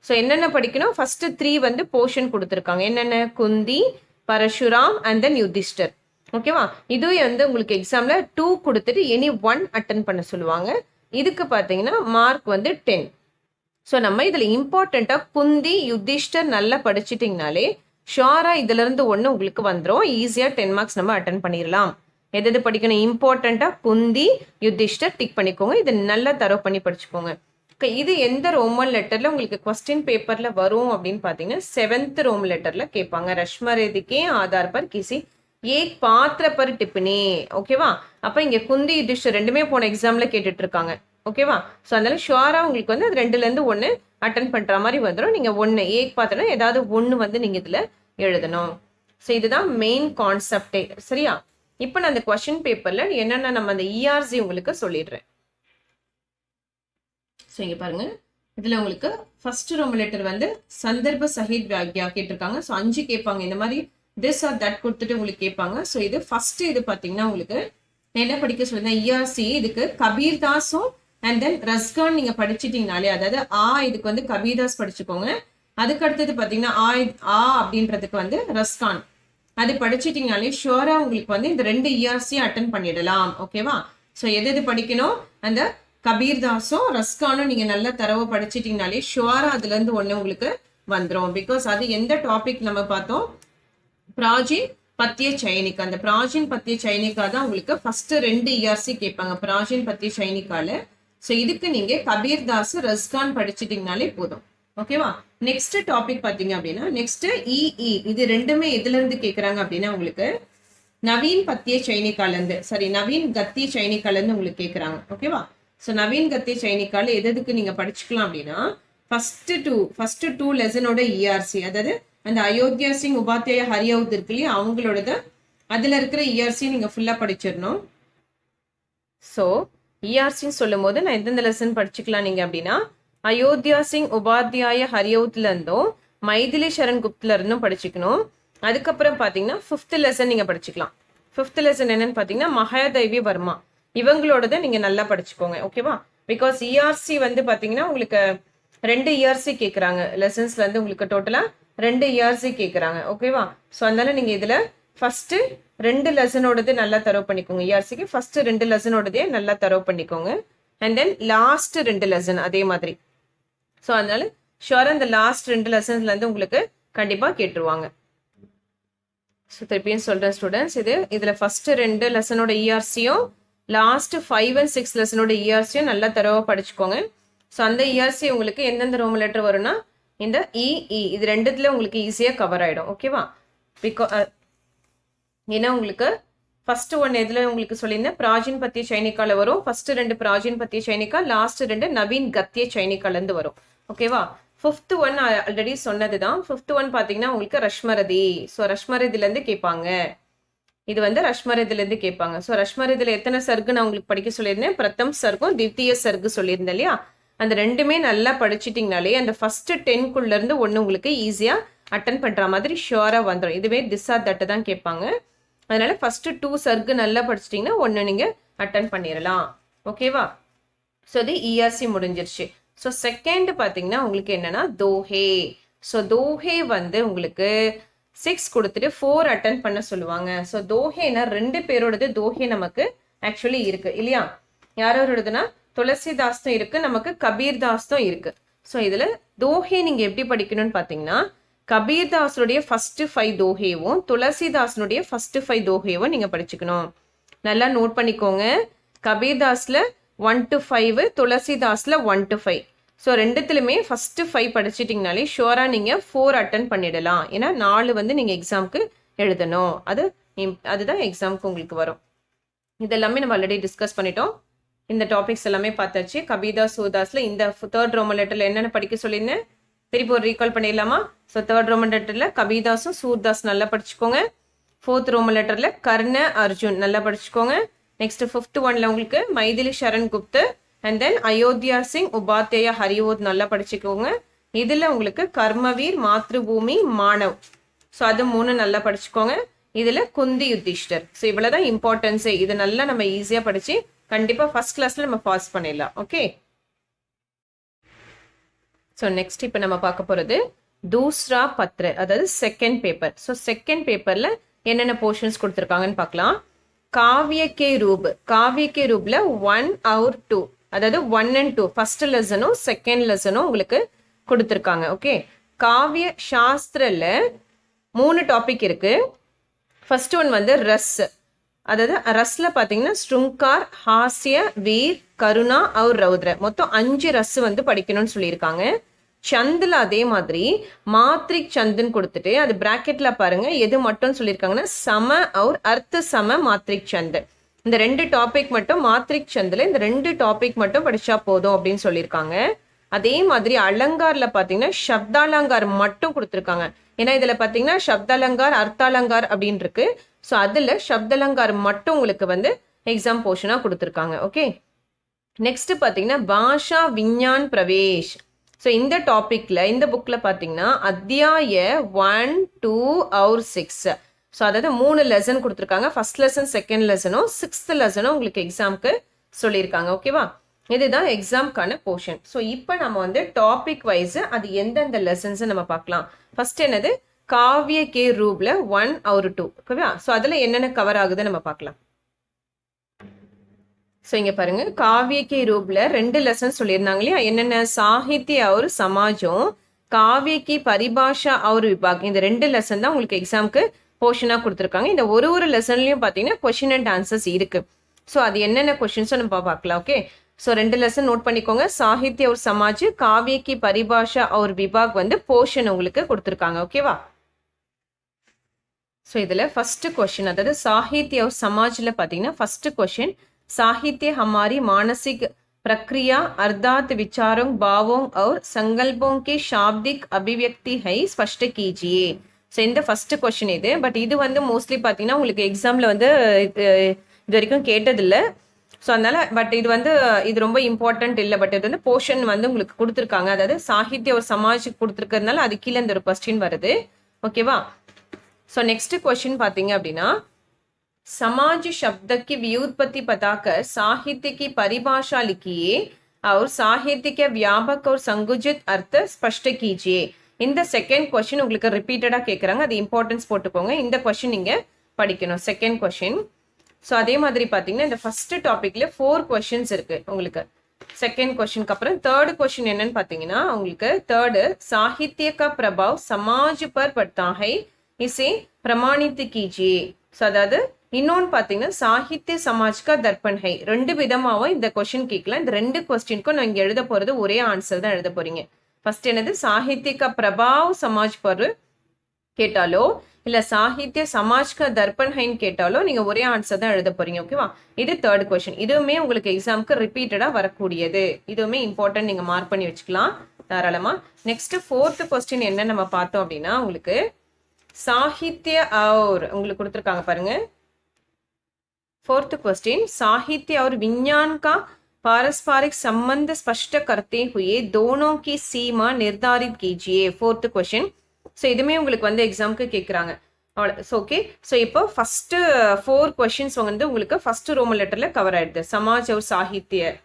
[SPEAKER 1] ஸோ என்னென்ன படிக்கணும்? ஃபர்ஸ்ட் 3 வந்து போர்ஷன் கொடுத்துருக்காங்க. என்னென்ன? குந்தி, பரசுராம் அண்ட் தென் யுதிஷ்டர். ஓகேவா? இது வந்து உங்களுக்கு எக்ஸாம்ல 2 கொடுத்துட்டு எனி 1 அட்டன் பண்ண சொல்லுவாங்க. இதுக்கு பார்த்தீங்கன்னா மார்க் வந்து 10. ஸோ நம்ம இதில் இம்பார்ட்டண்ட்டாக குந்தி, யுதிஷ்டர் நல்லா படிச்சிட்டிங்கனாலே ஷியோராக இதுல இருந்து ஒன்று உங்களுக்கு வந்துடும். ஈஸியாக 10 மார்க்ஸ் நம்ம அட்டன் பண்ணிடலாம். எது படிக்கணும்? இம்பார்ட்டண்டா குந்தி, யுதிஷ்டர் டிக் பண்ணிக்கோங்க. இது நல்லா தரவு பண்ணி படிச்சுக்கோங்க. இது எந்த ரோமன் லெட்டர்ல உங்களுக்கு क्वेश्चन பேப்பர்ல வரும் அப்படின்னு பாத்தீங்கன்னா 7th ரோமன் லெட்டர்ல கேட்பாங்க. रश्मि के आधार पर किसी एक पात्र पर टिप्पणी. ஓகேவா? அப்ப இங்க குந்தி, யுதிஷ்டர் ரெண்டுமே போன எக்ஸாம்ல கேட்டுட்டு இருக்காங்க. ஓகேவா? சோ அதனால ஷுவரா உங்களுக்கு வந்து ரெண்டுல இருந்து ஒன்னு அட்டன் பண்ற மாதிரி வந்துடும். நீங்க ஒன்னு ஏக் பாத்திரம் ஏதாவது ஒன்னு வந்து நீங்க இதுல எழுதணும். சோ இதுதான் மெயின் கான்செப்டே. சரியா? இப்போ நான் அந்த क्वेश्चन பேப்பர்ல என்னென்ன நம்ம அந்த இஆர்சி உங்களுக்கு சொல்லிடுறேன். ஸோ இங்க பாருங்க, இதுல உங்களுக்கு ஃபர்ஸ்ட் ரோமன் லெட்டர் வந்து சந்தர்ப்ப சஹித் வாக்யா கேட்டிருக்காங்க. ஸோ 5 கேட்பாங்க. இந்த மாதிரி திஸ் ஆர் தட் கொடுத்துட்டு உங்களுக்கு கேட்பாங்க. ஸோ இது ஃபர்ஸ்ட் இது பார்த்தீங்கன்னா உங்களுக்கு என்ன படிக்க சொல்லியிருந்தேன்? இஆர்சி. இதுக்கு கபீர்தாஸும் அண்ட் தென் ரஸ்கான் நீங்க படிச்சிட்டீங்கனாலே, அதாவது இதுக்கு வந்து கபீர்தாஸ் படிச்சுக்கோங்க. அதுக்கு அடுத்தது பார்த்தீங்கன்னா அப்படின்றதுக்கு வந்து ரஸ்கான் அது படிச்சிட்டீங்கனாலே ஷுவரா உங்களுக்கு வந்து இந்த 2 இஆர்சி அட்டன் பண்ணிடலாம். ஓகேவா? ஸோ எது படிக்கணும்? அந்த கபீர்தாஸும் ரஸ்கானும் நீங்க நல்ல தரவை படிச்சிட்டீங்கனாலே ஷுவரா அதுல இருந்து ஒண்ணு உங்களுக்கு வந்துடும். பிகாஸ் அது எந்த டாபிக் நம்ம பார்த்தோம்? பிராஜீன் பத்திய சைனிகா. அந்த பிராஜீன் பத்திய சைனிகா தான் உங்களுக்கு ஃபர்ஸ்ட் 2 இஆர்சி கேட்பாங்க பிராஜீன் பத்திய சைனிகால. ஸோ இதுக்கு நீங்க கபீர்தாஸ், ரஸ்கான் படிச்சிட்டீங்கனாலே போதும். ஓகேவா? நெக்ஸ்ட் டாபிக் பாத்தீங்க அப்படின்னா நெக்ஸ்ட் இஇ. இது ரெண்டுமே எதுல இருந்து கேக்குறாங்க அப்படின்னா உங்களுக்கு நவீன் பத்திய சைனிகால இருந்து, சாரி நவீன் கத்திய சைனிகால இருந்து உங்களுக்கு கேக்குறாங்க. ஓகேவா? ஸோ நவீன் கத்திய சைனிகால எதுக்கு நீங்க படிச்சுக்கலாம் அப்படின்னா ஃபர்ஸ்ட் டூ லெசனோட இஆர்சி, அதாவது அந்த அயோத்தியா சிங் உபாத்யாய ஹரியவுத் இருக்கு இல்லையா, அவங்களோட அதுல இருக்கிற இஆர்சி நீங்க ஃபுல்லா படிச்சிடணும். ஸோ இஆர்சின்னு சொல்லும் போது நான் எந்தெந்த லெசன் படிச்சுக்கலாம் நீங்க அப்படின்னா அயோத்தியா சிங் உபாத்யாய ஹரியவுத்ல இருந்தும் மைதிலி சரண் குப்த்ல இருந்தும் படிச்சுக்கணும். அதுக்கப்புறம் பாத்தீங்கன்னா 5th லெசன் நீங்க படிச்சுக்கலாம். 5th லெசன் என்னன்னு பாத்தீங்கன்னா மகாதேவி வர்மா, இவங்களோடத நீங்க நல்லா படிச்சுக்கோங்க. ஓகேவா? பிகாஸ் இஆர்சி வந்து பாத்தீங்கன்னா உங்களுக்கு 2 இஆர்சி கேக்குறாங்க. லெசன்ஸ்ல இருந்து உங்களுக்கு டோட்டலா 2 இஆர்சி கேக்குறாங்க. ஓகேவா? ஸோ அதனால நீங்க இதுல ஃபர்ஸ்ட் 2 லெசனோடது நல்லா தரவு பண்ணிக்கோங்க. இஆர்சிக்கு ஃபர்ஸ்ட் 2 லெசனோடதே நல்லா தரவு பண்ணிக்கோங்க. அண்ட் தென் லாஸ்ட் 2 லெசன் அதே மாதிரி. ஸோ அதனால ஷுவரா இந்த லாஸ்ட் 2 லெசன்ஸ்ல இருந்து உங்களுக்கு கண்டிப்பா கேட்டுருவாங்க. ஸோ திருப்பியும் சொல்றேன் ஸ்டூடெண்ட்ஸ், இதுல ஃபர்ஸ்ட் 2 லெசனோட இஆர்சியும் லாஸ்ட் 5 and 6 லெசனோட இஆர்சியும் நல்லா தரவா படிச்சுக்கோங்க. ஸோ அந்த இஆர்சி உங்களுக்கு எந்தெந்த ரோமன் லெட்டர் வரும்னா இந்த இஇ, இது ரெண்டுத்துல உங்களுக்கு ஈஸியா கவர் ஆயிடும். ஓகேவா? ஏன்னா உங்களுக்கு ஃபர்ஸ்ட் 1 எதுல உங்களுக்கு சொல்லியிருந்தேன்? பிராஜீன் பத்திய சைனிகால வரும். ஃபர்ஸ்ட் 2 பிராஜீன் பத்திய சைனிகா, லாஸ்ட் 2 நவீன் கத்திய சைனிகால இருந்து வரும். ஓகேவா? 5th 1 ஆல்ரெடி சொன்னதுதான். 5th 1 பாத்தீங்கன்னா உங்களுக்கு ரஷ்மரதி. ஸோ ரஷ்மரதில இருந்து கேட்பாங்க. இது வந்து ரஷ்மரதில இருந்து கேட்பாங்க. ஸோ ரஷ்மரதில எத்தனை சர்க்கு நான் உங்களுக்கு படிக்க சொல்லியிருந்தேன்? பிரதம் சர்க்கும் தித்திய சர்க்கு சொல்லியிருந்தேன் இல்லையா? அந்த ரெண்டுமே நல்லா படிச்சிட்டிங்கனாலே அந்த ஃபர்ஸ்ட் 10க்குள்ள இருந்து ஒன்று உங்களுக்கு ஈஸியா அட்டன் பண்ற மாதிரி ஷுவரா வந்துடும். இதுவே திஸ் ஆர் தட் தான் கேட்பாங்க. அதனால ஃபர்ஸ்ட் 2 சர்க்கு நல்லா படிச்சிட்டிங்கன்னா ஒன்று நீங்க அட்டன் பண்ணிடலாம். ஓகேவா? ஸோ இது இஆர்சி முடிஞ்சிருச்சு. ஸோ செகண்ட் பார்த்தீங்கன்னா உங்களுக்கு என்னன்னா தோஹே. ஸோ தோஹே வந்து உங்களுக்கு 6 கொடுத்துட்டு 4 அட்டன் பண்ண சொல்லுவாங்க. ஸோ தோஹேனா 2 பேரோடது தோஹே நமக்கு ஆக்சுவலி இருக்கு இல்லையா? யாரோடதுன்னா துளசிதாஸ் தான் இருக்கு, நமக்கு கபீர்தாஸ் தான் இருக்கு. ஸோ இதுல தோஹே நீங்க எப்படி படிக்கணும்னு பார்த்தீங்கன்னா கபீர்தாஸனுடைய ஃபர்ஸ்ட் 5 தோஹேவும் துளசிதாசனுடைய ஃபர்ஸ்ட் 5 தோஹேவும் நீங்க படிச்சுக்கணும். நல்லா நோட் பண்ணிக்கோங்க. கபீர்தாஸ்ல 1 to 5, துளசிதாஸ்ல 1 to 5. ஸோ ரெண்டுத்துலையுமே ஃபர்ஸ்ட் 5 படிச்சிட்டிங்கனாலே ஷுவராக நீங்கள் 4 அட்டன் பண்ணிடலாம். ஏன்னா 4 வந்து நீங்கள் எக்ஸாமுக்கு எழுதணும். அதுதான் எக்ஸாமுக்கு உங்களுக்கு வரும். இதெல்லாமே நம்ம ஆல்ரெடி டிஸ்கஸ் பண்ணிட்டோம். இந்த டாபிக்ஸ் எல்லாமே பார்த்தாச்சு. கபீர்தாஸ் சூர்தாஸில் இந்த 3rd ரோமன் லெட்டரில் என்னென்ன படிக்க சொல்லியிருந்தேன் திருப்பி ஒரு ரீகால் பண்ணிடலாமா? ஸோ 3rd ரோமன் லெட்டரில் கபீர்தாஸும் சூர்தாஸ் நல்லா படிச்சுக்கோங்க. 4th ரோமன் லெட்டரில் கர்ண அர்ஜுன் நல்லா படிச்சுக்கோங்க. நெக்ஸ்ட் 5th ஒன்ல உங்களுக்கு மைதிலி சரண் குப்து அண்ட் தென் அயோத்தியா சிங் உபாத்யா ஹரிவோத் நல்லா படிச்சுக்கோங்க. இதில் உங்களுக்கு கர்மவீர் மாத்ருபூமி மானவ் ஸோ அது 3 நல்லா படிச்சுக்கோங்க. இதில் குந்தி யுத்திஷ்டர். ஸோ இவ்வளோதான் இம்பார்ட்டன்ஸே. இது நல்லா நம்ம ஈஸியாக படித்து கண்டிப்பாக ஃபர்ஸ்ட் கிளாஸில் நம்ம பாஸ் பண்ணிடலாம். ஓகே. ஸோ நெக்ஸ்ட் இப்போ நம்ம பார்க்க போகிறது தூஸ்ரா பத்ர, அதாவது செகண்ட் பேப்பர். ஸோ செகண்ட் பேப்பரில் என்னென்ன போர்ஷன்ஸ் கொடுத்துருக்காங்கன்னு பார்க்கலாம். காவிய கே ரூப்ல 1 और 2, அதாவது 1 and 2 ஃபர்ஸ்ட் லெசனும் செகண்ட் லெசனும் உங்களுக்கு கொடுத்துருக்காங்க. ஓகே. காவிய சாஸ்திரல 3 டாபிக் இருக்கு. ஃபர்ஸ்ட் ஒன் வந்து ரஸ், அதாவது ரஸ்ல பார்த்தீங்கன்னா ஸ்ருங்கார், ஹாஸ்ய, வீர், கருணா और ரௌத்ர, மொத்தம் 5 ரஸ் வந்து படிக்கணும்னு சொல்லியிருக்காங்க. சந்தில் அதே மாதிரி மாத்ரிக் சந்துன்னு கொடுத்துட்டு அது பிராக்கெட்ல பாருங்க எது மட்டும் சொல்லியிருக்காங்கன்னா சம और அர்த்த சம மாத்ரிக் சந்து. இந்த 2 டாபிக் மட்டும் மாத்ரிக் சந்தில் இந்த 2 டாபிக் மட்டும் படிச்சா போதும் அப்படின்னு சொல்லியிருக்காங்க. அதே மாதிரி அலங்கார்ல பார்த்தீங்கன்னா சப்தாலங்கார் மட்டும் கொடுத்துருக்காங்க. ஏன்னா இதில் பார்த்தீங்கன்னா சப்தாலங்கார் அர்த்தாலங்கார் அப்படின்னு இருக்கு. ஸோ அதில் சப்தலங்கார் மட்டும் உங்களுக்கு வந்து எக்ஸாம் போர்ஷனாக கொடுத்துருக்காங்க. ஓகே. நெக்ஸ்ட் பார்த்தீங்கன்னா பாஷா விஞ்ஞான் பிரவேஷ். ஸோ இந்த டாப்பிக்கில் இந்த புக்கில் பார்த்தீங்கன்னா அத்தியாய 1, 2 और 6. ஸோ அதாவது 3 லெசன் கொடுத்துருக்காங்க. ஃபர்ஸ்ட் லெசன் செகண்ட் லெசனும் 6th லெசனும் உங்களுக்கு எக்ஸாமுக்கு சொல்லியிருக்காங்க. ஓகேவா? இதுதான் எக்ஸாம்க்கான போர்ஷன். ஸோ இப்போ நம்ம வந்து டாபிக் வைஸ் அது எந்தெந்த லெசன்ஸ் நம்ம பார்க்கலாம். ஃபர்ஸ்ட் என்னது காவிய கே ரூப்ல 1 और 2. ஓகேவா? ஸோ அதில் என்னென்ன கவர் ஆகுது நம்ம பார்க்கலாம். ஸோ இங்கே பாருங்க காவிய கே ரூப்ல 2 லெசன் சொல்லியிருந்தாங்க இல்லையா? என்னென்ன சாகித்ய और சமாஜம், காவிய கி பரிபாஷா और விபாக். இந்த 2 லெசன் தான் உங்களுக்கு எக்ஸாமுக்கு போர்ஷனாக கொடுத்துருக்காங்க. இந்த ஒரு லெசன்லையும் பார்த்தீங்கன்னா கொஷின் அண்ட் ஆன்சர்ஸ் இருக்கு. ஸோ அது என்னென்ன கொஷின்ஸும் நம்ம பார்க்கலாம். ஓகே. ஸோ 2 லெசன் நோட் பண்ணிக்கோங்க. சாகித்ய और சமாஜ், காவிய கி பரிபாஷா और விபாக் வந்து போர்ஷன் உங்களுக்கு கொடுத்துருக்காங்க. ஓகேவா? ஸோ இதில் ஃபர்ஸ்ட் கொஷின், அதாவது சாகித்ய और சமாஜில் பார்த்தீங்கன்னா ஃபர்ஸ்ட் கொஷின் साहित्य हमारी मानसिक प्रक्रिया अर्थात विचारों भावों और संकल्पों के शाब्दिक अभिव्यक्ति है स्पष्ट कीजिए. ஸோ இந்த ஃபர்ஸ்ட் கொஸ்டின் இது. பட் இது வந்து மோஸ்ட்லி பார்த்தீங்கன்னா உங்களுக்கு எக்ஸாமில் வந்து இது வரைக்கும் கேட்டதில்லை. ஸோ அதனால பட் இது ரொம்ப இம்பார்ட்டன்ட் இல்லை. பட் இது வந்து போர்ஷன் வந்து உங்களுக்கு கொடுத்துருக்காங்க. அதாவது சாகித்ய ஒரு சமாஜ் கொடுத்துருக்கிறதுனால அது கீழே இந்த ஒரு கொஸ்டின் வருது. ஓகேவா? ஸோ நெக்ஸ்ட் கொஸ்டின் பார்த்தீங்க அப்படின்னா समाज शब्द की व्युत्पत्ति बताकर साहित्य की परिभाषा लिखिए और साहित्य के व्यापक और संकुचित अर्थ स्पष्ट कीजिए. இந்த செகண்ட் கொஸ்டின் உங்களுக்கு ரிப்பீட்டடா கேட்குறாங்க. அது இம்பார்ட்டன்ஸ் போட்டுக்கோங்க. இந்த கொஸ்டின் நீங்க படிக்கணும், செகண்ட் கொஸ்டின். ஸோ அதே மாதிரி பார்த்தீங்கன்னா இந்த ஃபர்ஸ்ட் டாபிக்ல 4 கொஸ்டின்ஸ் இருக்கு உங்களுக்கு. செகண்ட் கொஸ்டினுக்கு அப்புறம் தேர்ட் கொஸ்டின் என்னன்னு பார்த்தீங்கன்னா உங்களுக்கு தேர்டு साहित्य का प्रभाव समाज पर पड़ता है इसे प्रमाणित कीजिए. ஸோ அதாவது இன்னொன்று பார்த்தீங்கன்னா சாகித்ய சமாஜ்கா தர்பன் ஹை. 2 விதமாகவும் இந்த கொஸ்டின் கேட்கலாம். இந்த 2 கொஸ்டினுக்கும் நான் இங்கே எழுத போகிறது ஒரே ஆன்சர் தான் எழுத போறீங்க. ஃபர்ஸ்ட் என்னது சாகித்ய பிரபாவ் சமாஜ் பர் கேட்டாலோ இல்லை சாகித்ய சமாஜ்கா தர்பன் ஹைன்னு கேட்டாலோ நீங்கள் ஒரே ஆன்சர் தான் எழுத போறீங்க. ஓகேவா? இது தேர்ட் கொஸ்டின். இதுவுமே உங்களுக்கு எக்ஸாமுக்கு ரிப்பீட்டடாக வரக்கூடியது. இதுவுமே இம்பார்ட்டன்ட், நீங்கள் மார்க் பண்ணி வச்சுக்கலாம் தாராளமாக. நெக்ஸ்ட் 4th கொஸ்டின் என்ன நம்ம பார்த்தோம் அப்படின்னா உங்களுக்கு சாகித்ய और உங்களுக்கு கொடுத்துருக்காங்க பாருங்க. 4th क्वेश्चन साहित्य और विज्ञान का पारस्परिक संबंध स्पष्ट करते हुए दोनों की सीमा निर्धारित कीजिए. 4th question. ஸோ இதுவுமே உங்களுக்கு வந்து எக்ஸாமுக்கு கேட்குறாங்க. ஓகே. ஸோ இப்போ ஃபர்ஸ்ட் 4 கொஸ்டின்ஸ் வந்து உங்களுக்கு ஃபர்ஸ்ட் ரோமன் லெட்டர்ல கவர் ஆயிடுது. சமாஜ் और சாகித்ய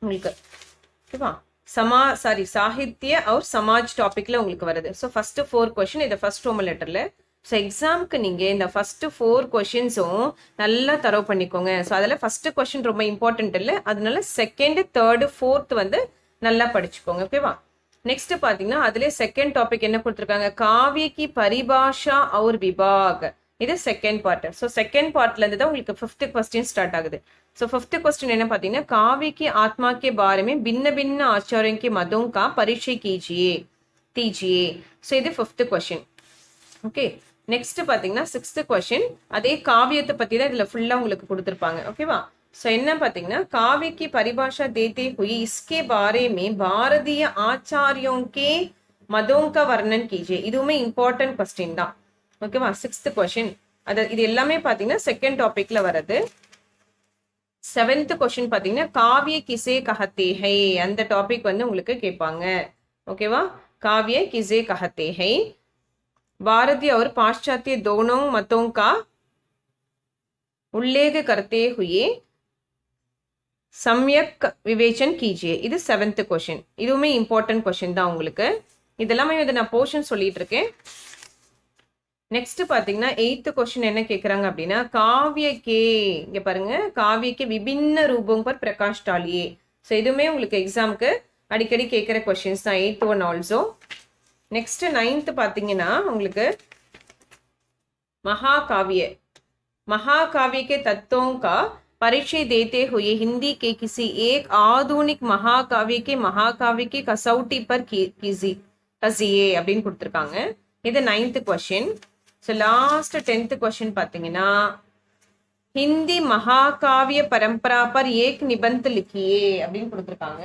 [SPEAKER 1] உங்களுக்கு ஓகேவா? சாகித்ய और சமாஜ் டாபிக்ல உங்களுக்கு வருது. ஸோ ஃபர்ஸ்ட் 4 கொஸ்டின் இது ஃபர்ஸ்ட் ரோமன் லெட்டர்ல. ஸோ எக்ஸாமுக்கு நீங்கள் இந்த ஃபர்ஸ்ட் 4 கொஷின்ஸும் நல்லா தரவு பண்ணிக்கோங்க. ஸோ அதில் ஃபர்ஸ்ட் கொஷின் ரொம்ப இம்பார்ட்டன்ட் இல்லை, அதனால செகண்ட், தேர்டு, ஃபோர்த் வந்து நல்லா படிச்சுக்கோங்க. ஓகேவா? நெக்ஸ்ட் பாத்தீங்கன்னா அதுல செகண்ட் டாபிக் என்ன கொடுத்துருக்காங்க, காவிய கி பரிபாஷா और விபாக். இது செகண்ட் பார்ட். ஸோ செகண்ட் பார்ட்ல இருந்து தான் உங்களுக்கு 5th क्वेश्चन ஸ்டார்ட் ஆகுது. ஸோ 5th क्वेश्चन என்ன பாத்தீங்கன்னா, काव्य की आत्मा के बारे में भिन्न भिन्न आचार्यों के मतों का परिचय दीजिए. ஸோ இது 5th क्वेश्चन. ஓகே, நெக்ஸ்ட் பாத்தீங்கன்னா 6th क्वेश्चन அதே காவியத்தை பத்தி தான் இதுல ஃபுல்லா உங்களுக்கு கொடுத்துருப்பாங்க. ஓகேவா? ஸோ என்ன பாத்தீங்கன்னா, काव्य की परिभाषा देते हुए इसके बारे में भारतीय आचार्यों के मतों का वर्णन कीजिए. இதுவுமே இம்பார்ட்டன்ட் क्वेश्चन தான். ஓகேவா? 6th क्वेश्चन இது எல்லாமே பாத்தீங்கன்னா செகண்ட் டாபிக்ல வருது. 7th क्वेश्चन பாத்தீங்கன்னா காவிய கிசே கஹத்தே ஹை, அந்த டாபிக் வந்து உங்களுக்கு கேட்பாங்க. ஓகேவா? काव्य किसे कहते हैं, भारतीय और पाश्चात्य दोनों मतों का उल्लेख करते हुए सम्यक विवेचन कीजिए. இது 7th क्वेश्चन. இதுவுமே இம்பார்ட்டன்ட் क्वेश्चन தான் உங்களுக்கு. இதெல்லாமே வந்து நான் போர்ஷன் சொல்லிட்டு இருக்கேன். நெக்ஸ்ட் பாத்தீங்கன்னா 8th क्वेश्चन என்ன கேக்குறாங்க அப்படின்னா, காவிய கே, இங்க பாருங்க, காவிய கே விபின்ன ரூபம் பர் பிரகாஷ் டாலியே. ஸோ இதுவுமே உங்களுக்கு எக்ஸாமுக்கு அடிக்கடி கேட்குற கொஸ்டின்ஸ் தான். 8th one also. Next 9th பாத்தீங்கன்னா உங்களுக்கு महाकाव्य के तत्वों का परिचय देते हुए हिंदी के किसी एक आधुनिक महाकाव्य के कसौटी पर कजिए அப்படின்னு கொடுத்துருக்காங்க. இது 9th question. So last 10th question பாத்தீங்கன்னா, हिंदी महाकाव्य परंपरा पर एक निबंध लिखिए அப்படின்னு கொடுத்துருக்காங்க.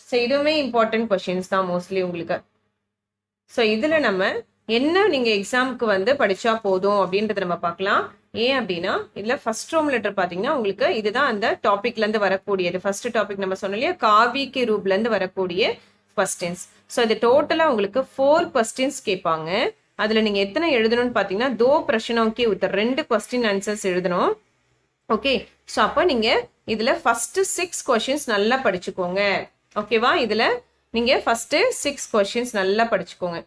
[SPEAKER 1] ஸோ இதுவுமே இம்பார்ட்டன்ட் கொஸ்டின்ஸ் தான் மோஸ்ட்லி உங்களுக்கு. ஸோ இதுல நம்ம என்ன நீங்க எக்ஸாமுக்கு வந்து படிச்சா போதும் அப்படின்றத நம்ம பார்க்கலாம். ஏன் அப்படின்னா இதுல ஃபர்ஸ்ட் ரோம் லெட்டர் பாத்தீங்கன்னா உங்களுக்கு இதுதான் அந்த டாபிக்ல இருந்து வரக்கூடியது. ஃபர்ஸ்ட் டாபிக் நம்ம சொன்னோம் இல்லையா, காவிக்கு ரூப்ல இருந்து வரக்கூடிய क्वेश्चंस. ஸோ இது டோட்டலா உங்களுக்கு 4 क्वेश्चंस கேட்பாங்க. அதுல நீங்க எத்தனை எழுதணும்னு பாத்தீங்கன்னா 2 பிரச்சனைக்கு உத்தர் 2 क्वेश्चन ஆன்சர்ஸ் எழுதணும். ஓகே, ஸோ அப்போ நீங்க இதுல ஃபர்ஸ்ட் 6 क्वेश्चंस நல்லா படிச்சுக்கோங்க. ஓகேவா? இதுல நீங்க ஃபர்ஸ்ட் 6 क्वेश्चंस நல்லா படிச்சுக்கோங்க.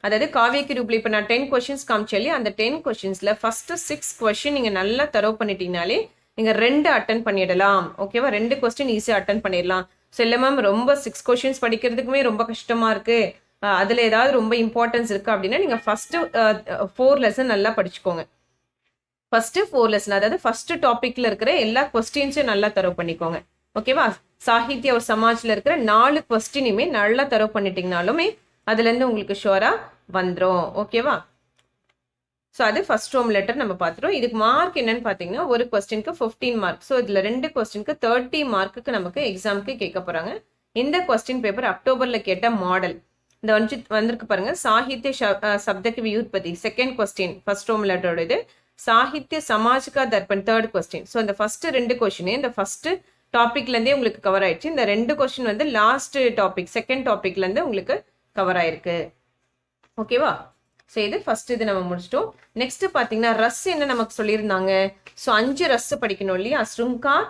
[SPEAKER 1] அதாவது காவியக்கு ரூப்ல இப்ப நான் 10 क्वेश्चंस காமிச்சேன். அந்த 10 क्वेश्चंஸ்ல ஃபர்ஸ்ட் 6 क्वेश्चन நீங்க நல்லா தரோ பண்ணிட்டீங்கனாலே நீங்க 2 அட்டெண்ட் பண்ணிடலாம். ஓகேவா? 2 क्वेश्चन ஈஸியா அட்டெண்ட் பண்ணிடலாம். ஸோ இல்லை மேம் ரொம்ப 6 क्वेश्चंस படிக்கிறதுக்குமே ரொம்ப கஷ்டமா இருக்கு, அதுல ஏதாவது ரொம்ப இம்பார்ட்டன்ஸ் இருக்கு அப்படின்னா நீங்க ஃபர்ஸ்ட் 4 லெசன் நல்லா படிச்சுக்கோங்க. ஃபர்ஸ்ட் 4 லெசன், அதாவது ஃபர்ஸ்ட் டாபிக்ல இருக்கிற எல்லா கொஸ்டின்ஸையும் நல்லா தரோ பண்ணிக்கோங்க. ஓகேவா? சாகித்ய ஒரு சமாஜ்ல இருக்கிற 4 கொஸ்டினுமே நல்லா தரோ பண்ணிட்டீங்கனாலுமே அதுல இருந்து உங்களுக்கு ஷுவரா வந்துடும். ஓகேவா? ஸோ அது ஃபர்ஸ்ட் ரோம் லெட்டர் நம்ம பார்த்துட்டோம். இதுக்கு மார்க் என்னன்னு பார்த்தீங்கன்னா ஒரு கொஸ்டினுக்கு 15 மார்க். ஸோ இதுல 2 கொஸ்டினுக்கு 30 மார்க்குக்கு நமக்கு எக்ஸாமுக்கு கேட்க போறாங்க. இந்த கொஸ்டின் பேப்பர் அக்டோபர்ல கேட்ட மாடல் இந்த வந்திருக்கு பாருங்க. சாகித்ய சப்தக்கு வியூத்பதி செகண்ட் கொஸ்டின் ஃபர்ஸ்ட் ரோம் லெட்டரோட இது. Sahitya Samaj ka Darpan third question. So இந்த ஃபர்ஸ்ட் 2 கொஸ்டின் இந்த ஃபர்ஸ்ட் டாபிக்ல இருந்தே உங்களுக்கு கவர் ஆயிடுச்சு. இந்த 2 கொஸ்டின் வந்து லாஸ்ட் டாபிக் செகண்ட் டாபிக்ல இருந்து உங்களுக்கு கவர் ஆயிருக்கு. ஓகேவா? ஸோ இது ஃபர்ஸ்ட் இது நம்ம முடிச்சிட்டோம். நெக்ஸ்ட் பாத்தீங்கன்னா ரஸ் என்ன நமக்கு சொல்லியிருந்தாங்க. ஸோ 5 ரஸ் படிக்கணும் இல்லையா, ஸ்ருங்கார்,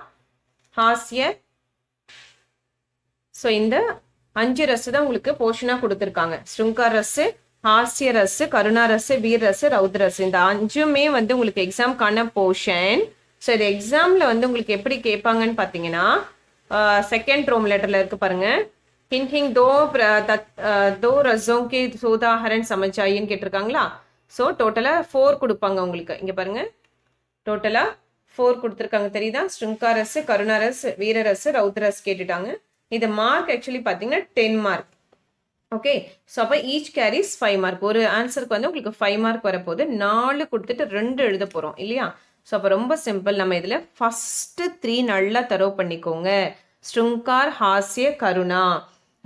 [SPEAKER 1] ஹாஸ்ய. ஸோ இந்த 5 ரஸ் தான் உங்களுக்கு போர்ஷனா கொடுத்துருக்காங்க. ஸ்ருங்கார் ரஸ், ஹாஸ்ய ரஸ், கருணா ரஸ், வீர் ரஸ், ரவுத்ர ரஸ். இந்த 5மே வந்து உங்களுக்கு எக்ஸாம்கான போர்ஷன். ஸோ இது எக்ஸாம்ல வந்து உங்களுக்கு எப்படி கேட்பாங்கன்னு பாத்தீங்கன்னா செகண்ட் ரோம் லெட்டர்ல இருக்கு பாருங்க. हिंग दो रसों के उदाहरण समझाइன்னு கேட்டிருக்காங்களா. ஸோ டோட்டலா 4 கொடுப்பாங்க உங்களுக்கு. இங்க பாருங்க டோட்டலா 4 கொடுத்துருக்காங்க தெரியுதா. ஸ்ருங்கார் ரஸ், கருணா ரஸ், வீர ரஸ், ரவுத்ர ரஸ் கேட்டுட்டாங்க. இது மார்க் ஆக்சுவலி பாத்தீங்கன்னா 10 மார்க். ஓகே, ஸோ அப்போ ஈச் கேரிஸ் 5 மார்க். ஒரு ஆன்சருக்கு வந்து உங்களுக்கு 5 மார்க் வரப்போகுது. 4 கொடுத்துட்டு 2 எழுத போறோம் இல்லையா. ஸோ அப்போ ரொம்ப சிம்பிள். நம்ம இதுல ஃபர்ஸ்ட் 3 நல்லா தரோ பண்ணிக்கோங்க. ஸ்ருங்கார், ஹாஸ்ய, கருணா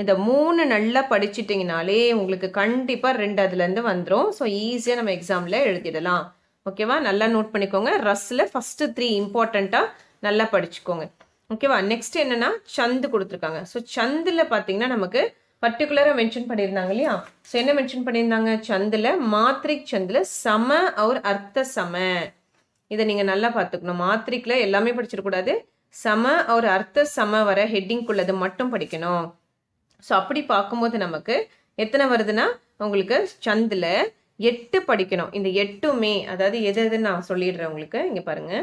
[SPEAKER 1] இந்த 3 நல்லா படிச்சுட்டீங்கனாலே உங்களுக்கு கண்டிப்பா 2 அதுல இருந்து வந்துடும். ஸோ ஈஸியா நம்ம எக்ஸாம்ல எழுதிடலாம். ஓகேவா? நல்லா நோட் பண்ணிக்கோங்க. ரஸ்ல ஃபர்ஸ்ட் 3 இம்பார்ட்டண்டா நல்லா படிச்சுக்கோங்க. ஓகேவா? நெக்ஸ்ட் என்னன்னா சந்து கொடுத்துருக்காங்க. ஸோ சந்துல பாத்தீங்கன்னா நமக்கு பர்டிகுலரா மென்ஷன் பண்ணியிருந்தாங்க இல்லையா. ஸோ என்ன மென்ஷன் பண்ணியிருந்தாங்க, சந்துல மாத்ரிக் சந்துல சம और அர்த்த சம. இதை நீங்க நல்லா பார்த்துக்கணும். மாத்ரிக்ல எல்லாமே படிச்சிடக்கூடாது. சம और அர்த்த சம வர ஹெட்டிங்குள்ளது மட்டும் படிக்கணும். ஸோ அப்படி பார்க்கும்போது நமக்கு எத்தனை வருதுன்னா உங்களுக்கு சந்துல 8 படிக்கணும். இந்த 8மே அதாவது எது எதுன்னு நான் சொல்லிடுறேன் உங்களுக்கு. இங்க பாருங்க.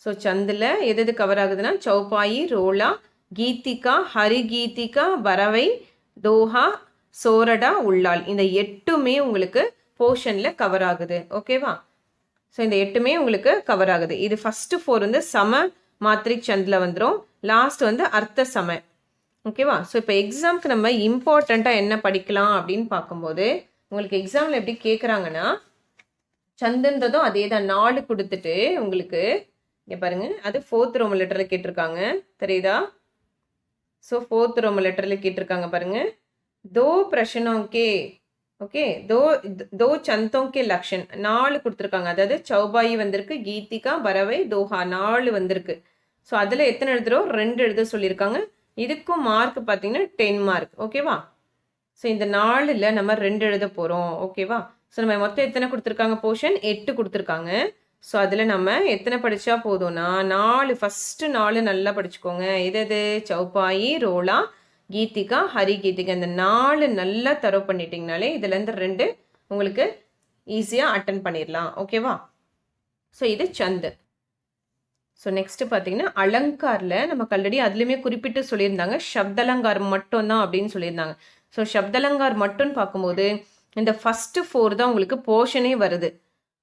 [SPEAKER 1] ஸோ சந்துல எது எது கவர் ஆகுதுன்னா சௌபாயி, ரோலா, கீதிகா, ஹரிகீதிகா, பறவை, தோஹா, சோரடா, உள்ளால். இந்த 8மே உங்களுக்கு போர்ஷனில் கவர் ஆகுது. ஓகேவா? ஸோ இந்த 8மே உங்களுக்கு கவர் ஆகுது. இது ஃபர்ஸ்ட் 4 வந்து சம மாத்ரிக் சந்தில் வந்துடும். லாஸ்ட் வந்து அர்த்த சம. ஓகேவா? ஸோ இப்போ எக்ஸாம்க்கு நம்ம இம்பார்ட்டண்ட்டாக என்ன படிக்கலாம் அப்படின்னு பார்க்கும்போது உங்களுக்கு எக்ஸாமில் எப்படி கேட்குறாங்கன்னா சந்துன்றதும் அதே தான் 4 கொடுத்துட்டு உங்களுக்கு இங்கே பாருங்க அது 4th ரோமன் லெட்டரில் கேட்டிருக்காங்க. தெரியுதா? ஸோ 4th ரோமன் லெட்டரில் கேட்டிருக்காங்க பாருங்க. दो प्रश्नों के ஓகே दो चंतों के लक्षण 4 கொடுத்துருக்காங்க. அதாவது சௌபாயி வந்திருக்கு, கீதிகா, பறவை, தோஹா 4 வந்திருக்கு. ஸோ அதில் எத்தனை எழுதுறோம்? 2 எழுத சொல்லியிருக்காங்க. இதுக்கும் மார்க் பார்த்தீங்கன்னா 10 மார்க். ஓகேவா? ஸோ இந்த 4ல் நம்ம 2 எழுத போகிறோம். ஓகேவா? ஸோ நம்ம மொத்தம் எத்தனை கொடுத்துருக்காங்க? போர்ஷன் 8 கொடுத்துருக்காங்க. ஸோ அதில் நம்ம எத்தனை படித்தா போதும்னா 4 ஃபஸ்ட்டு 4 நல்லா படிச்சுக்கோங்க. எது சௌபாயி, ரோலா, கீதிகா, ஹரிகீதிகா இந்த 4 நல்லா தரவு பண்ணிட்டீங்கனாலே இதுலேருந்து 2 உங்களுக்கு ஈஸியாக அட்டன் பண்ணிடலாம். ஓகேவா? ஸோ இது சந்து. ஸோ நெக்ஸ்ட் பார்த்தீங்கன்னா அலங்காரில் நமக்கு ஆல்ரெடி அதுலேயுமே குறிப்பிட்டு சொல்லியிருந்தாங்க சப்தலங்கார் மட்டும் தான் அப்படின்னு சொல்லியிருந்தாங்க. ஸோ சப்தலங்கார் மட்டும்னு பார்க்கும்போது இந்த ஃபஸ்ட்டு 4 தான் உங்களுக்கு போர்ஷனே வருது.